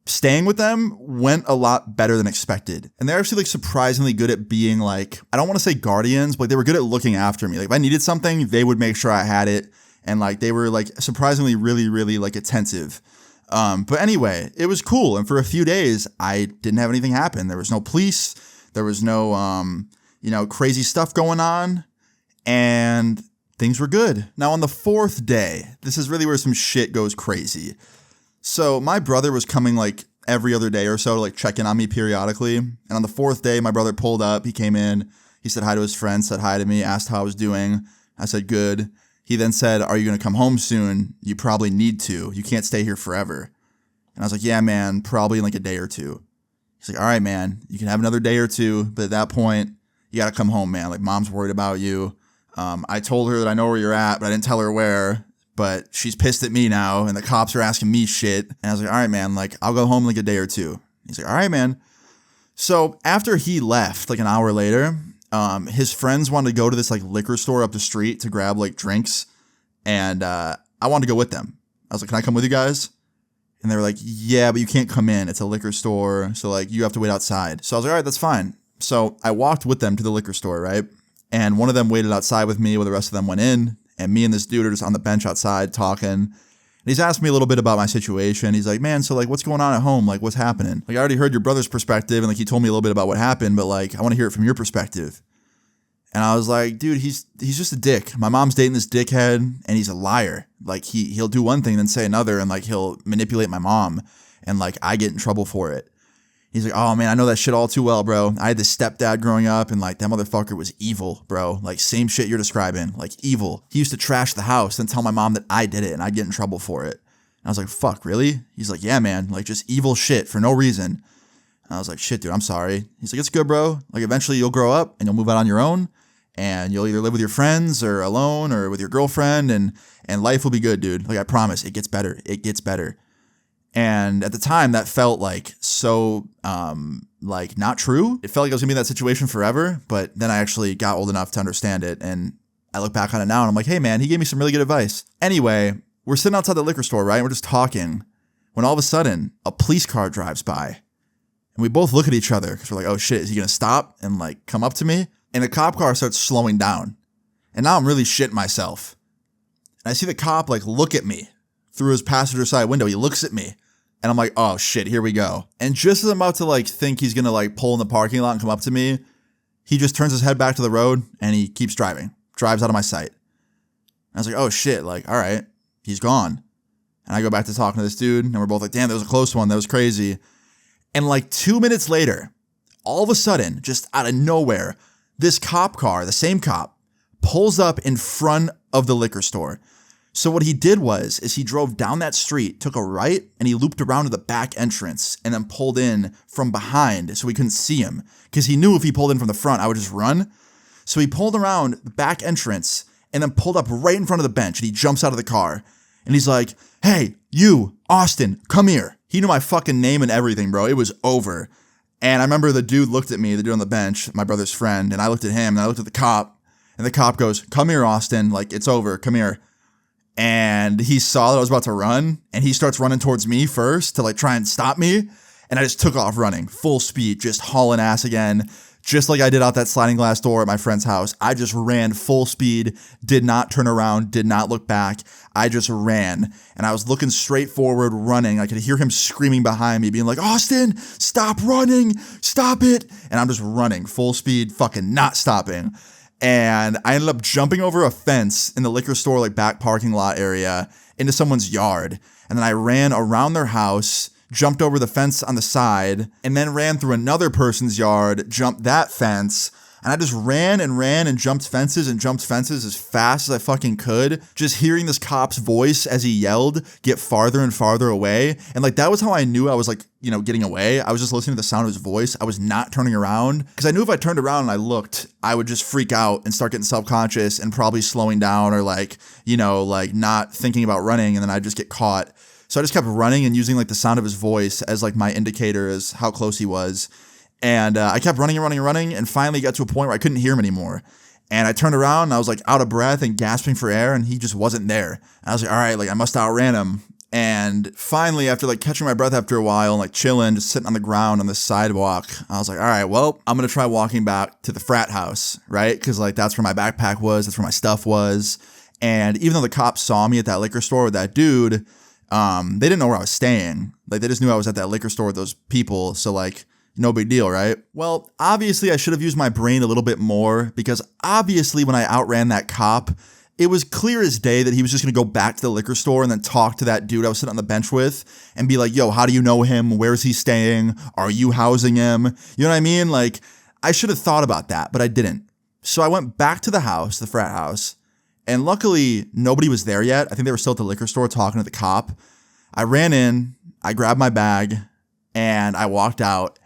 S1: staying with them went a lot better than expected. And they're actually like surprisingly good at being like, I don't want to say guardians, but they were good at looking after me. Like if I needed something, they would make sure I had it. And like they were like surprisingly really, really like attentive. But anyway, it was cool. And for a few days, I didn't have anything happen. There was no police. There was no, crazy stuff going on, and things were good. Now, on the fourth day, this is really where some shit goes crazy. So my brother was coming like every other day or so to like check in on me periodically. And on the fourth day, my brother pulled up. He came in. He said hi to his friend, said hi to me, asked how I was doing. I said, good. He then said, are you going to come home soon? You probably need to. You can't stay here forever. And I was like, yeah, man, probably in like a day or two. He's like, all right, man, you can have another day or two. But at that point, you got to come home, man. Like, mom's worried about you. I told her that I know where you're at, but I didn't tell her where. But she's pissed at me now, and the cops are asking me shit. And I was like, all right, man, like, I'll go home in like a day or two. He's like, all right, man. So after he left, like an hour later, his friends wanted to go to this like liquor store up the street to grab like drinks. And I wanted to go with them. I was like, can I come with you guys? And they were like, yeah, but you can't come in. It's a liquor store. So like, you have to wait outside. So I was like, all right, that's fine. So I walked with them to the liquor store, right? And one of them waited outside with me while the rest of them went in. And me and this dude are just on the bench outside talking. And he's asked me a little bit about my situation. He's like, man, so like, what's going on at home? Like, what's happening? Like, I already heard your brother's perspective. And like, he told me a little bit about what happened. But like, I want to hear it from your perspective. And I was like, dude, he's just a dick. My mom's dating this dickhead, and he's a liar. Like, he'll do one thing, then say another, and like, he'll manipulate my mom. And like, I get in trouble for it. He's like, oh man, I know that shit all too well, bro. I had this stepdad growing up, and like that motherfucker was evil, bro. Like same shit you're describing, like evil. He used to trash the house and tell my mom that I did it and I'd get in trouble for it. And I was like, fuck, really? He's like, yeah, man, like just evil shit for no reason. And I was like, shit, dude, I'm sorry. He's like, it's good, bro. Like eventually you'll grow up and you'll move out on your own, and you'll either live with your friends or alone or with your girlfriend, and life will be good, dude. Like I promise, it gets better. It gets better. And at the time, that felt like so, like not true. It felt like I was gonna be in that situation forever. But then I actually got old enough to understand it. And I look back on it now and I'm like, hey man, he gave me some really good advice. Anyway, we're sitting outside the liquor store, right? And we're just talking when all of a sudden a police car drives by. And we both look at each other because we're like, oh shit, is he gonna stop and like come up to me? And the cop car starts slowing down. And now I'm really shitting myself. And I see the cop like look at me through his passenger side window. He looks at me. And I'm like, oh shit, here we go. And just as I'm about to like think he's gonna like pull in the parking lot and come up to me, he just turns his head back to the road and he keeps driving. Drives out of my sight. And I was like, oh shit, like, all right, he's gone. And I go back to talking to this dude, and we're both like, damn, that was a close one. That was crazy. And like 2 minutes later, all of a sudden, just out of nowhere, this cop car, the same cop, pulls up in front of the liquor store. So what he did is he drove down that street, took a right, and he looped around to the back entrance and then pulled in from behind so we couldn't see him. Because he knew if he pulled in from the front, I would just run. So he pulled around the back entrance and then pulled up right in front of the bench, and he jumps out of the car. And he's like, hey, you, Austin, come here. He knew my fucking name and everything, bro. It was over. And I remember the dude looked at me, the dude on the bench, my brother's friend, and I looked at him, and I looked at the cop, and the cop goes, come here, Austin. Like, it's over. Come here. And he saw that I was about to run, and he starts running towards me first to like try and stop me. And I just took off running full speed, just hauling ass again, just like I did out that sliding glass door at my friend's house. I just ran full speed, did not turn around, did not look back. I just ran, and I was looking straight forward, running. I could hear him screaming behind me, being like, Austin, stop running, stop it. And I'm just running full speed, fucking not stopping. And I ended up jumping over a fence in the liquor store, like back parking lot area, into someone's yard. And then I ran around their house, jumped over the fence on the side, and then ran through another person's yard, jumped that fence. And I just ran and jumped fences as fast as I fucking could. Just hearing this cop's voice as he yelled get farther and farther away. And like, that was how I knew I was like, getting away. I was just listening to the sound of his voice. I was not turning around because I knew if I turned around and I looked, I would just freak out and start getting self-conscious and probably slowing down or like, like not thinking about running, and then I'd just get caught. So I just kept running and using like the sound of his voice as like my indicator as how close he was. And I kept running, and finally got to a point where I couldn't hear him anymore. And I turned around and I was like out of breath and gasping for air, and he just wasn't there. And I was like, all right, like I must have outran him. And finally, after like catching my breath after a while and like chilling, just sitting on the ground on the sidewalk, I was like, all right, well, I'm going to try walking back to the frat house, right? Because like that's where my backpack was. That's where my stuff was. And even though the cops saw me at that liquor store with that dude, they didn't know where I was staying. Like they just knew I was at that liquor store with those people. So like, No big deal, right? Well, obviously I should have used my brain a little bit more, because obviously when I outran that cop, it was clear as day that he was just going to go back to the liquor store and then talk to that dude I was sitting on the bench with and be like, yo, how do you know him? Where's he staying? Are you housing him? You know what I mean? Like, I should have thought about that, but I didn't. So I went back to the house, the frat house, and luckily nobody was there yet. I think they were still at the liquor store talking to the cop. I ran in, I grabbed my bag, and I walked out.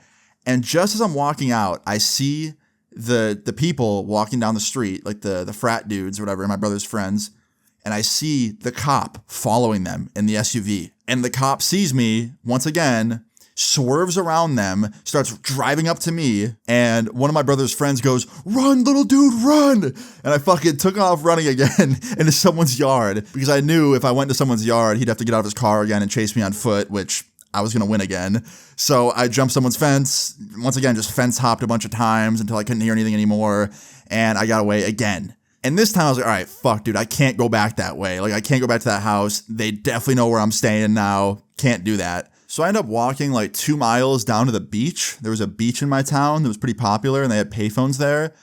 S1: And just as I'm walking out, I see the people walking down the street, like the frat dudes or whatever, my brother's friends. And I see the cop following them in the SUV. And the cop sees me once again, swerves around them, starts driving up to me. And one of my brother's friends goes, "Run, little dude, run." And I fucking took off running again into someone's yard, because I knew if I went to someone's yard, he'd have to get out of his car again and chase me on foot, which I was going to win again. So I jumped someone's fence, once again, just fence hopped a bunch of times until I couldn't hear anything anymore. And I got away again. And this time I was like, all right, fuck, dude, I can't go back that way. Like, I can't go back to that house. They definitely know where I'm staying now. Can't do that. So I ended up walking like 2 miles down to the beach. There was a beach in my town that was pretty popular, and they had payphones there.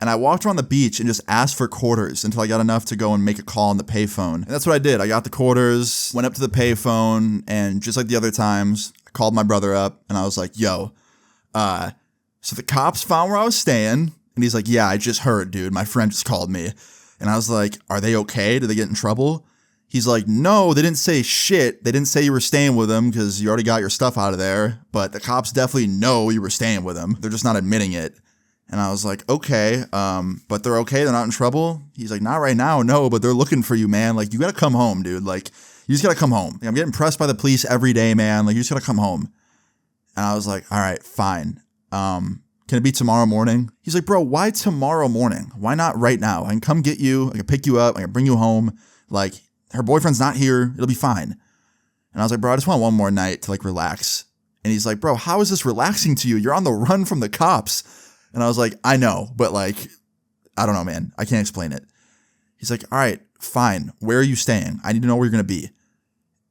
S1: And I walked around the beach and just asked for quarters until I got enough to go and make a call on the payphone. And that's what I did. I got the quarters, went up to the payphone, and just like the other times, I called my brother up and I was like, yo, so the cops found where I was staying. And he's like, yeah, I just heard, dude. My friend just called me. And I was like, are they okay? Did they get in trouble? He's like, no, they didn't say shit. They didn't say you were staying with them because you already got your stuff out of there. But the cops definitely know you were staying with them. They're just not admitting it. And I was like, okay, but they're okay? They're not in trouble? He's like, not right now, no, but they're looking for you, man. Like, you gotta come home, dude. Like, you just gotta come home. I'm getting pressed by the police every day, man. Like, you just gotta come home. And I was like, all right, fine. Can it be tomorrow morning? He's like, bro, why tomorrow morning? Why not right now? I can come get you. I can pick you up. I can bring you home. Like, her boyfriend's not here. It'll be fine. And I was like, bro, I just want one more night to, like, relax. And he's like, bro, how is this relaxing to you? You're on the run from the cops. And I was like, I know, but like, I don't know, man. I can't explain it. He's like, all right, fine. Where are you staying? I need to know where you're going to be.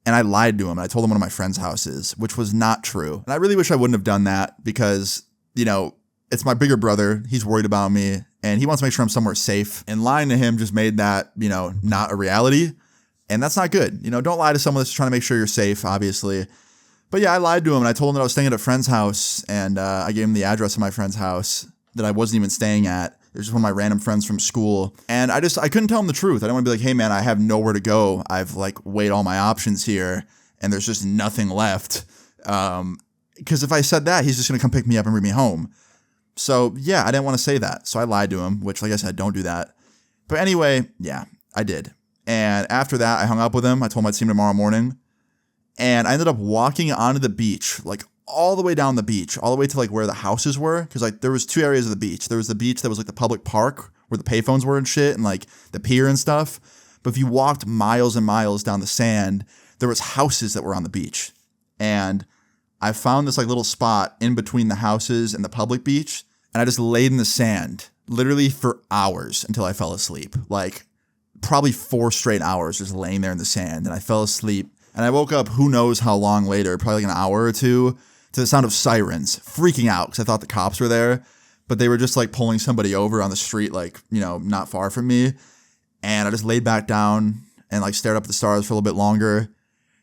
S1: And I lied to him. I told him one of my friend's houses, which was not true. And I really wish I wouldn't have done that because, you know, it's my bigger brother. He's worried about me and he wants to make sure I'm somewhere safe. And lying to him just made that, you know, not a reality. And that's not good. You know, don't lie to someone that's trying to make sure you're safe, obviously. But yeah, I lied to him and I told him that I was staying at a friend's house and I gave him the address of my friend's house that I wasn't even staying at. It was just one of my random friends from school. And I couldn't tell him the truth. I didn't want to be like, hey man, I have nowhere to go. I've like weighed all my options here and there's just nothing left. Because if I said that, he's just going to come pick me up and bring me home. So yeah, I didn't want to say that. So I lied to him, which like I said, don't do that. But anyway, yeah, I did. And after that, I hung up with him. I told him I'd see him tomorrow morning. And I ended up walking onto the beach, like all the way down the beach, all the way to like where the houses were. Cause like there was 2 areas of the beach. There was the beach that was like the public park where the payphones were and shit and like the pier and stuff. But if you walked miles and miles down the sand, there was houses that were on the beach. And I found this like little spot in between the houses and the public beach. And I just laid in the sand literally for hours until I fell asleep. Like probably 4 straight hours just laying there in the sand. And I fell asleep. And I woke up who knows how long later, probably like an hour or two, to the sound of sirens, freaking out because I thought the cops were there. But they were just like pulling somebody over on the street, like, you know, not far from me. And I just laid back down and like stared up at the stars for a little bit longer.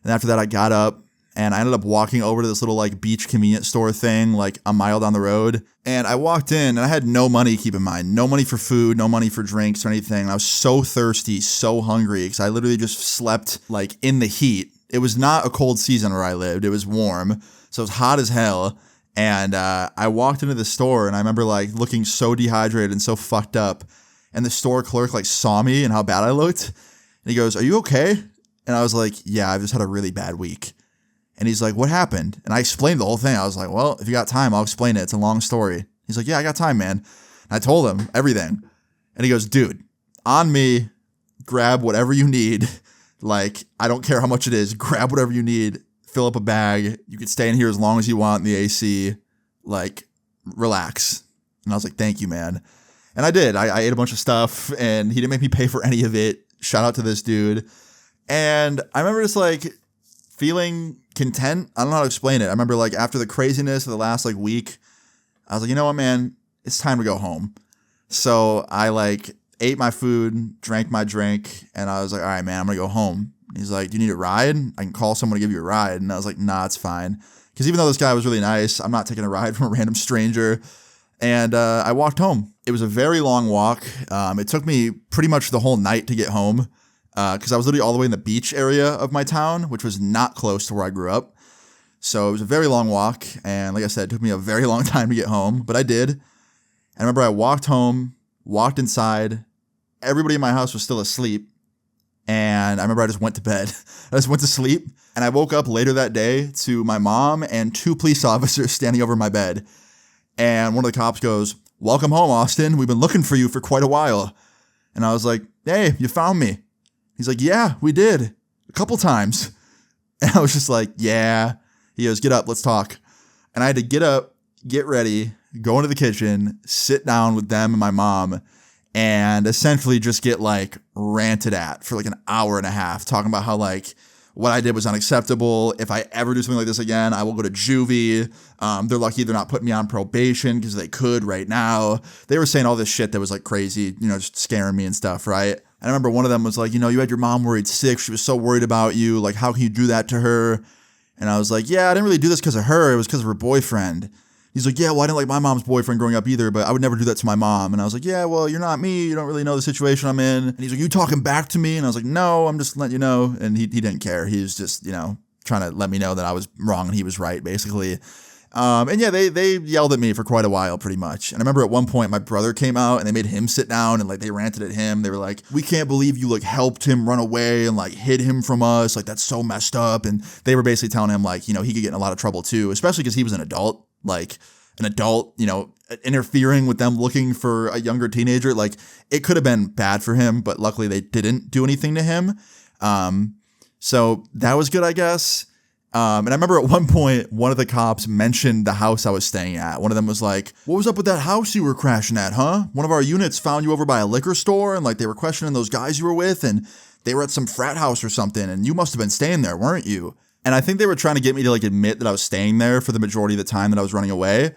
S1: And after that, I got up and I ended up walking over to this little like beach convenience store thing, like a mile down the road. And I walked in and I had no money, keep in mind, no money for food, no money for drinks or anything. And I was so thirsty, so hungry because I literally just slept like in the heat. It was not a cold season where I lived. It was warm. So it was hot as hell. And I walked into the store and I remember like looking so dehydrated and so fucked up. And the store clerk like saw me and how bad I looked. And he goes, "Are you okay?" And I was like, "Yeah, I've just had a really bad week." And he's like, "What happened?" And I explained the whole thing. I was like, "Well, if you got time, I'll explain it. It's a long story." He's like, "Yeah, I got time, man." And I told him everything. And he goes, "Dude, on me, grab whatever you need. Like, I don't care how much it is. Grab whatever you need. Fill up a bag. You can stay in here as long as you want in the AC. Like, relax." And I was like, "Thank you, man." And I did. I ate a bunch of stuff and he didn't make me pay for any of it. Shout out to this dude. And I remember just like feeling content. I don't know how to explain it. I remember like after the craziness of the last like week, I was like, you know what, man, it's time to go home. So I like ate my food, drank my drink, and I was like, all right, man, I'm going to go home. He's like, do you need a ride? I can call someone to give you a ride. And I was like, nah, it's fine. Because even though this guy was really nice, I'm not taking a ride from a random stranger. And I walked home. It was a very long walk. It took me pretty much the whole night to get home because I was literally all the way in the beach area of my town, which was not close to where I grew up. So it was a very long walk. And like I said, it took me a very long time to get home, but I did. And I remember I walked home, walked inside. Everybody in my house was still asleep. And I remember I just went to bed. I just went to sleep. And I woke up later that day to my mom and 2 police officers standing over my bed. And one of the cops goes, welcome home, Austin. We've been looking for you for quite a while. And I was like, hey, you found me. He's like, yeah, we did. A couple times. And I was just like, yeah. He goes, get up, let's talk. And I had to get up, get ready, go into the kitchen, sit down with them and my mom, and essentially just get like ranted at for like an hour and a half, talking about how like what I did was unacceptable. If I ever do something like this again, I will go to juvie. They're lucky they're not putting me on probation because they could right now. They were saying all this shit that was like crazy, you know, just scaring me and stuff, right? And I remember one of them was like, you know, you had your mom worried sick. She was so worried about you. Like, how can you do that to her? And I was like, yeah, I didn't really do this because of her. It was because of her boyfriend. He's like, yeah, well, I didn't like my mom's boyfriend growing up either, but I would never do that to my mom. And I was like, yeah, well, you're not me. You don't really know the situation I'm in. And he's like, you talking back to me? And I was like, no, I'm just letting you know. And he didn't care. He was just, you know, trying to let me know that I was wrong and he was right, basically. And yeah, they yelled at me for quite a while, pretty much. And I remember at one point my brother came out and they made him sit down and like they ranted at him. They were like, we can't believe you like helped him run away and like hid him from us. Like, that's so messed up. And they were basically telling him like, you know, he could get in a lot of trouble too, especially because he was an adult, you know, interfering with them looking for a younger teenager. Like, it could have been bad for him, but luckily they didn't do anything to him. So that was good, I guess. And I remember at one point, one of the cops mentioned the house I was staying at. One of them was like, what was up with that house you were crashing at, huh? One of our units found you over by a liquor store and like they were questioning those guys you were with and they were at some frat house or something and you must have been staying there, weren't you? And I think they were trying to get me to like admit that I was staying there for the majority of the time that I was running away.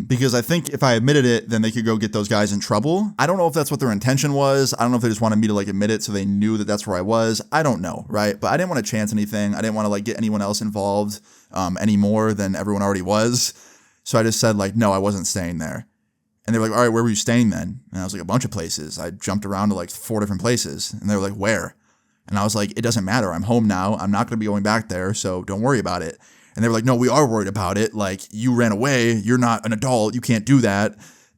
S1: Because I think if I admitted it, then they could go get those guys in trouble. I don't know if that's what their intention was. I don't know if they just wanted me to like admit it so they knew that that's where I was. I don't know, right? But I didn't want to chance anything. I didn't want to like get anyone else involved any more than everyone already was. So I just said like, no, I wasn't staying there. And they were like, all right, where were you staying then? And I was like, a bunch of places. I jumped around to like 4 different places. And they were like, where? And I was like, it doesn't matter. I'm home now. I'm not going to be going back there. So don't worry about it. And they were like, no, we are worried about it. Like, you ran away. You're not an adult. You can't do that.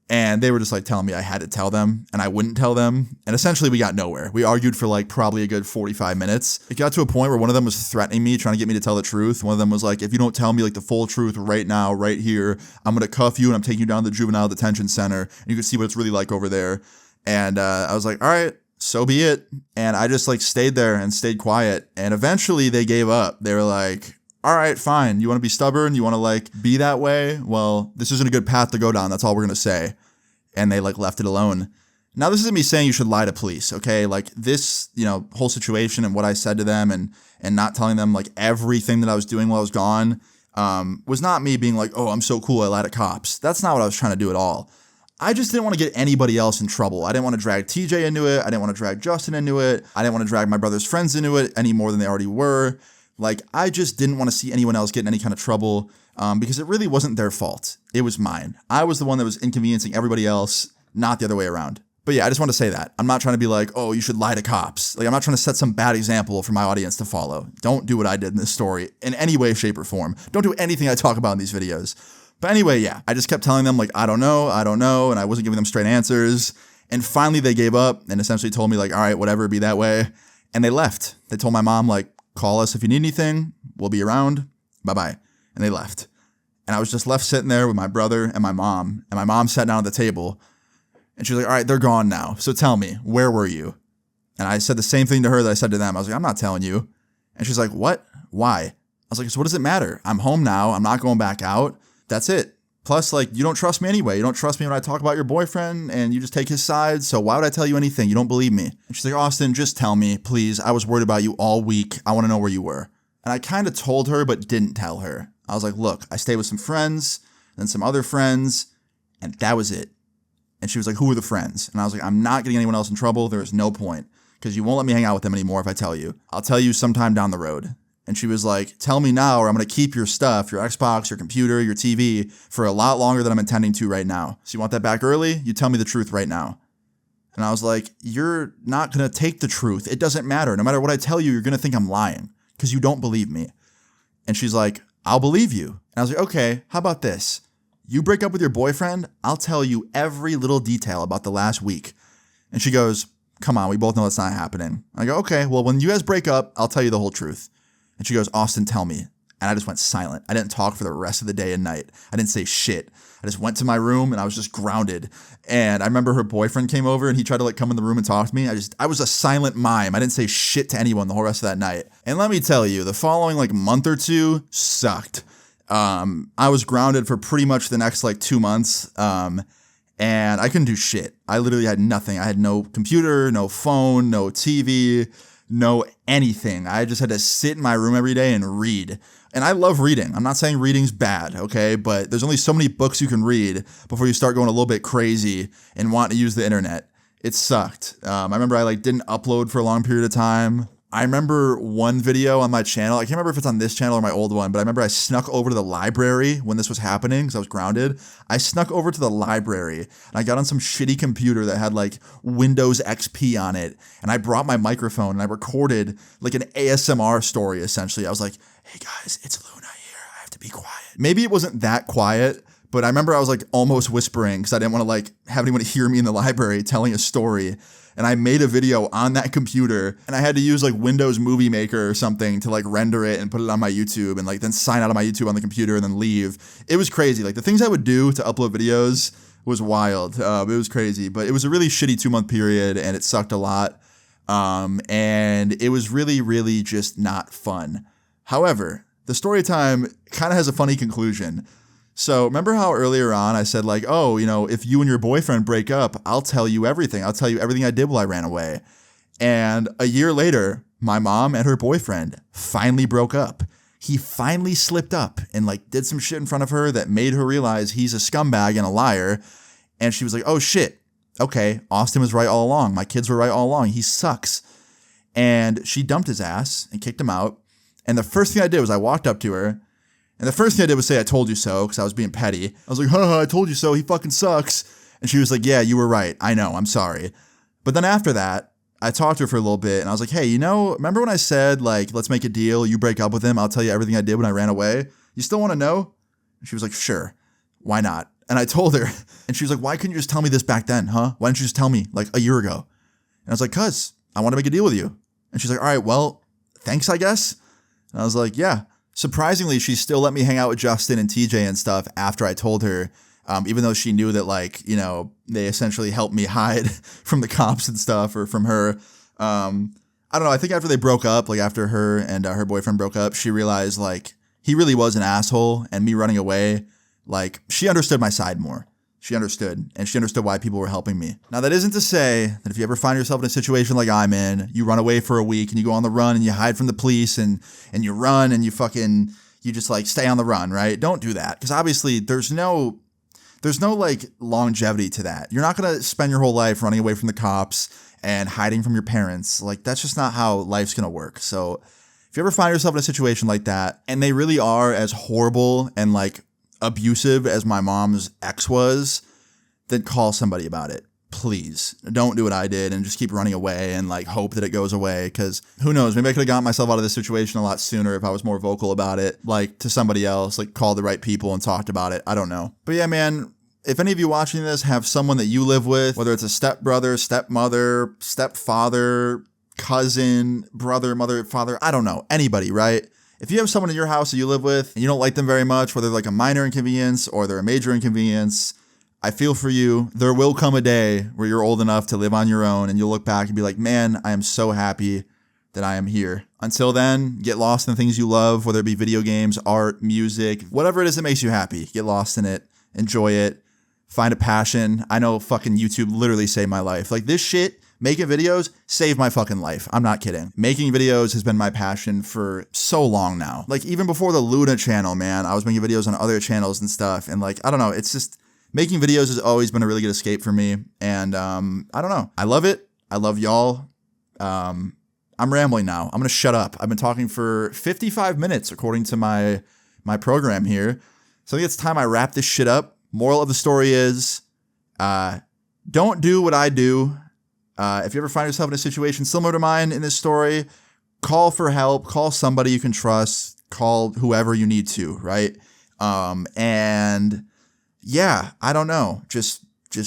S1: And they were just like telling me I had to tell them and I wouldn't tell them. And essentially we got nowhere. We argued for like probably a good 45 minutes. It got to a point where one of them was threatening me, trying to get me to tell the truth. One of them was like, if you don't tell me like the full truth right now, right here, I'm going to cuff you and I'm taking you down to the juvenile detention center. And you can see what it's really like over there. And I was like, all right, so be it. And I just like stayed there and stayed quiet. And eventually they gave up. They were like, all right, fine. You want to be stubborn? You want to like be that way? Well, this isn't a good path to go down. That's all we're going to say. And they like left it alone. Now, this isn't me saying you should lie to police, okay? Like this, you know, whole situation and what I said to them and not telling them like everything that I was doing while I was gone was not me being like, oh, I'm so cool, I lied to cops. That's not what I was trying to do at all. I just didn't want to get anybody else in trouble. I didn't want to drag TJ into it. I didn't want to drag Justin into it. I didn't want to drag my brother's friends into it any more than they already were. Like, I just didn't want to see anyone else get in any kind of trouble because it really wasn't their fault. It was mine. I was the one that was inconveniencing everybody else, not the other way around. But yeah, I just want to say that. I'm not trying to be like, oh, you should lie to cops. Like, I'm not trying to set some bad example for my audience to follow. Don't do what I did in this story in any way, shape, or form. Don't do anything I talk about in these videos. But anyway, yeah, I just kept telling them like, I don't know, and I wasn't giving them straight answers. And finally they gave up and essentially told me like, all right, whatever, be that way. And they left. They told my mom like, call us if you need anything. We'll be around. Bye-bye. And they left. And I was just left sitting there with my brother and my mom. And my mom sat down at the table. And she was like, all right, they're gone now. So tell me, where were you? And I said the same thing to her that I said to them. I was like, I'm not telling you. And she's like, what? Why? I was like, so what does it matter? I'm home now. I'm not going back out. That's it. Plus, like, you don't trust me anyway. You don't trust me when I talk about your boyfriend and you just take his side. So why would I tell you anything? You don't believe me. And she's like, Austin, just tell me, please. I was worried about you all week. I want to know where you were. And I kind of told her, but didn't tell her. I was like, look, I stayed with some friends, then some other friends, and that was it. And she was like, who are the friends? And I was like, I'm not getting anyone else in trouble. There is no point, because you won't let me hang out with them anymore if I tell you. I'll tell you sometime down the road. And she was like, tell me now, or I'm going to keep your stuff, your Xbox, your computer, your TV, for a lot longer than I'm intending to right now. So you want that back early? You tell me the truth right now. And I was like, you're not going to take the truth. It doesn't matter. No matter what I tell you, you're going to think I'm lying because you don't believe me. And she's like, I'll believe you. And I was like, okay, how about this? You break up with your boyfriend, I'll tell you every little detail about the last week. And she goes, come on, we both know that's not happening. I go, okay, well, when you guys break up, I'll tell you the whole truth. And she goes, Austin, tell me. And I just went silent. I didn't talk for the rest of the day and night. I didn't say shit. I just went to my room and I was just grounded. And I remember her boyfriend came over and he tried to come in the room and talk to me. I was a silent mime. I didn't say shit to anyone the whole rest of that night. And let me tell you, the following month or two sucked. I was grounded for pretty much the next 2 months. And I couldn't do shit. I literally had nothing. I had no computer, no phone, no TV, no anything. I just had to sit in my room every day and read. And I love reading. I'm not saying reading's bad, okay? But there's only so many books you can read before you start going a little bit crazy and want to use the internet. It sucked. I remember I didn't upload for a long period of time. I remember one video on my channel. I can't remember if it's on this channel or my old one, but I remember I snuck over to the library when this was happening because I was grounded. I snuck over to the library and I got on some shitty computer that had Windows XP on it. And I brought my microphone and I recorded an ASMR story essentially. I was like, hey guys, it's Luna here. I have to be quiet. Maybe it wasn't that quiet, but I remember I was almost whispering because I didn't want to have anyone hear me in the library telling a story. And I made a video on that computer and I had to use Windows Movie Maker or something to render it and put it on my YouTube and then sign out of my YouTube on the computer and then leave. It was crazy. The things I would do to upload videos was wild. It was crazy, but it was a really shitty 2-month period and it sucked a lot. And it was really, really just not fun. However, the story time kind of has a funny conclusion. So remember how earlier on I said if you and your boyfriend break up, I'll tell you everything. I'll tell you everything I did while I ran away. And a year later, my mom and her boyfriend finally broke up. He finally slipped up and did some shit in front of her that made her realize he's a scumbag and a liar. And she was like, oh shit. Okay, Austin was right all along. My kids were right all along. He sucks. And she dumped his ass and kicked him out. And the first thing I did was I walked up to her. And the first thing I did was say, I told you so, because I was being petty. I was like, haha, I told you so. He fucking sucks. And she was like, yeah, you were right. I know. I'm sorry. But then after that, I talked to her for a little bit and I was like, hey, remember when I said, let's make a deal. You break up with him. I'll tell you everything I did when I ran away. You still want to know? And she was like, sure. Why not? And I told her and she was like, why couldn't you just tell me this back then? Huh? Why didn't you just tell me a year ago? And I was like, cause I want to make a deal with you. And she's like, all right, well, thanks, I guess. And I was like, yeah. Surprisingly, she still let me hang out with Justin and TJ and stuff after I told her, even though she knew that, they essentially helped me hide from the cops and stuff or from her. I don't know. I think after they broke up, after her and her boyfriend broke up, she realized, he really was an asshole and me running away, she understood my side more. She understood, and she understood why people were helping me. Now, that isn't to say that if you ever find yourself in a situation like I'm in, you run away for a week and you go on the run and you hide from the police and you run and you just stay on the run, right? Don't do that. Because obviously there's no longevity to that. You're not going to spend your whole life running away from the cops and hiding from your parents. That's just not how life's going to work. So if you ever find yourself in a situation like that and they really are as horrible and abusive as my mom's ex was, then call somebody about it. Please don't do what I did and just keep running away and hope that it goes away. Because who knows, maybe I could have gotten myself out of this situation a lot sooner if I was more vocal about it, to somebody else, called the right people and talked about it. I don't know. But yeah, man, if any of you watching this have someone that you live with, whether it's a stepbrother, stepmother, stepfather, cousin, brother, mother, father, I don't know, anybody, right? If you have someone in your house that you live with and you don't like them very much, whether they're a minor inconvenience or they're a major inconvenience, I feel for you. There will come a day where you're old enough to live on your own and you'll look back and be like, man, I am so happy that I am here. Until then, get lost in the things you love, whether it be video games, art, music, whatever it is that makes you happy. Get lost in it. Enjoy it. Find a passion. I know fucking YouTube literally saved my life. This shit Making videos saved my fucking life. I'm not kidding. Making videos has been my passion for so long now. Like even before the Luna channel, man, I was making videos on other channels and stuff. And like, I don't know, it's just making videos has always been a really good escape for me. And I don't know. I love it. I love y'all. I'm rambling now. I'm going to shut up. I've been talking for 55 minutes according to my program here. So I think it's time I wrap this shit up. Moral of the story is, don't do what I do. If you ever find yourself in a situation similar to mine in this story, call for help, call somebody you can trust, call whoever you need to, right? And yeah, I don't know. Just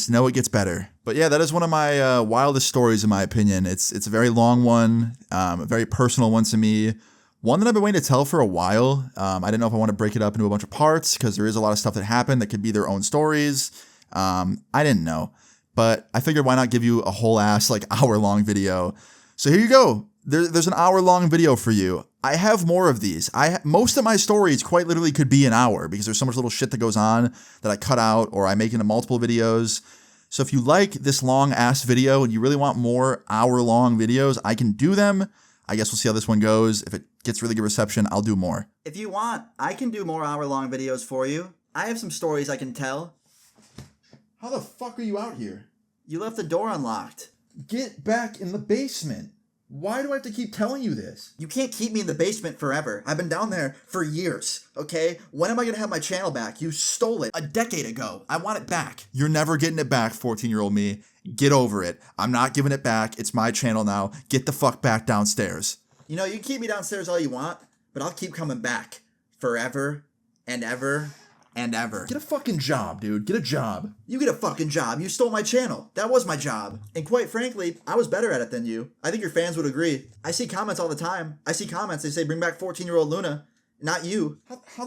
S1: know it gets better. But yeah, that is one of my wildest stories in my opinion. It's a very long one, a very personal one to me. One that I've been waiting to tell for a while. I didn't know if I want to break it up into a bunch of parts because there is a lot of stuff that happened that could be their own stories. I didn't know. But I figured why not give you a whole ass like hour-long video. So here you go. There's an hour-long video for you. I have more of these. Most of my stories quite literally could be an hour because there's so much little shit that goes on that I cut out or I make into multiple videos. So if you like this long-ass video and you really want more hour-long videos, I can do them. I guess we'll see how this one goes. If it gets really good reception, I'll do more.
S2: If you want, I can do more hour-long videos for you. I have some stories I can tell.
S1: How the fuck are you out here?
S2: You left the door unlocked.
S1: Get back in the basement. Why do I have to keep telling you this?
S2: You can't keep me in the basement forever. I've been down there for years, okay? When am I going to have my channel back? You stole it a decade ago. I want it back.
S1: You're never getting it back, 14-year-old me. Get over it. I'm not giving it back. It's my channel now. Get the fuck back downstairs.
S2: You know, you can keep me downstairs all you want, but I'll keep coming back forever and ever and ever.
S1: Get a fucking job, dude. Get a job.
S2: You get a fucking job. You stole my channel. That was my job. And quite frankly, I was better at it than you. I think your fans would agree. I see comments all the time. I see comments. They say, bring back 14-year-old Luna. Not you.
S1: How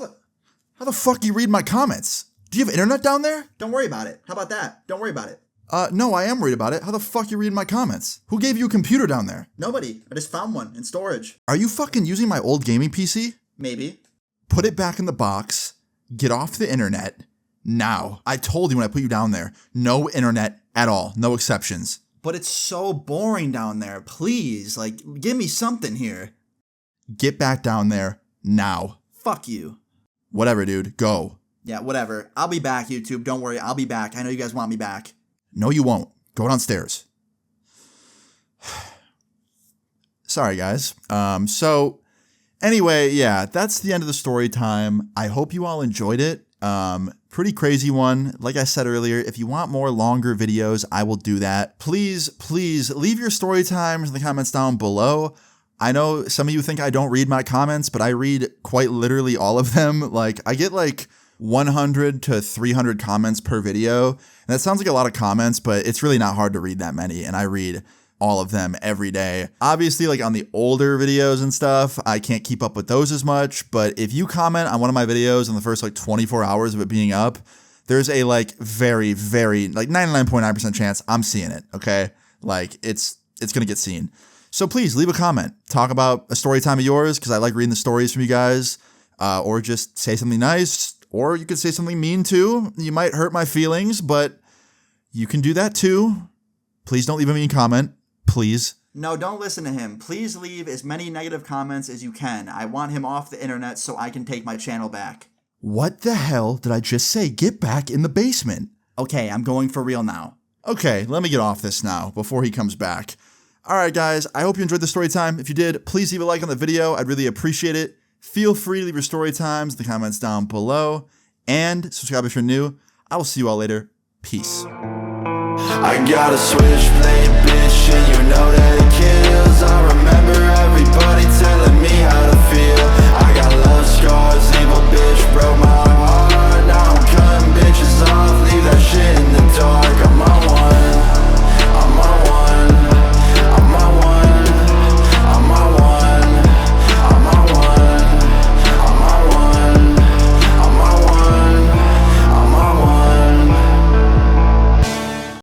S1: the fuck do you read my comments? Do you have internet down there?
S2: Don't worry about it. How about that? Don't worry about it.
S1: No, I am worried about it. How the fuck you reading my comments? Who gave you a computer down there?
S2: Nobody. I just found one in storage.
S1: Are you fucking using my old gaming PC?
S2: Maybe.
S1: Put it back in the box. Get off the internet now. I told you when I put you down there, no internet at all. No exceptions.
S2: But it's so boring down there. Please, like, give me something here.
S1: Get back down there now.
S2: Fuck you.
S1: Whatever, dude. Go.
S2: Yeah, whatever. I'll be back, YouTube. Don't worry. I'll be back. I know you guys want me back.
S1: No, you won't. Go downstairs. Sorry, guys. So anyway, yeah, that's the end of the story time. I hope you all enjoyed it. Pretty crazy one. Like I said earlier, if you want more longer videos, I will do that. Please leave your story times in the comments down below. I know some of you think I don't read my comments, but I read quite literally all of them. Like I get like 100 to 300 comments per video. And that sounds like a lot of comments, but it's really not hard to read that many. And I read all of them every day. Obviously, like on the older videos and stuff, I can't keep up with those as much. But if you comment on one of my videos in the first like 24 hours of it being up, there's a like very, very like 99.9% chance I'm seeing it. Okay. Like it's going to get seen. So please leave a comment. Talk about a story time of yours because I like reading the stories from you guys. Or just say something nice. Or you could say something mean too. You might hurt my feelings, but you can do that too. Please don't leave a mean comment. Please.
S2: No, don't listen to him. Please leave as many negative comments as you can. I want him off the internet so I can take my channel back.
S1: What the hell did I just say? Get back in the basement.
S2: Okay, I'm going for real now.
S1: Okay, let me get off this now before he comes back. All right, guys, I hope you enjoyed the story time. If you did, please leave a like on the video. I'd really appreciate it. Feel free to leave your story times in the comments down below. And subscribe if you're new. I will see you all later. Peace.
S3: I got a switchblade, bitch, and you know that it kills. I remember everybody telling me how to feel. I got love scars, evil bitch broke my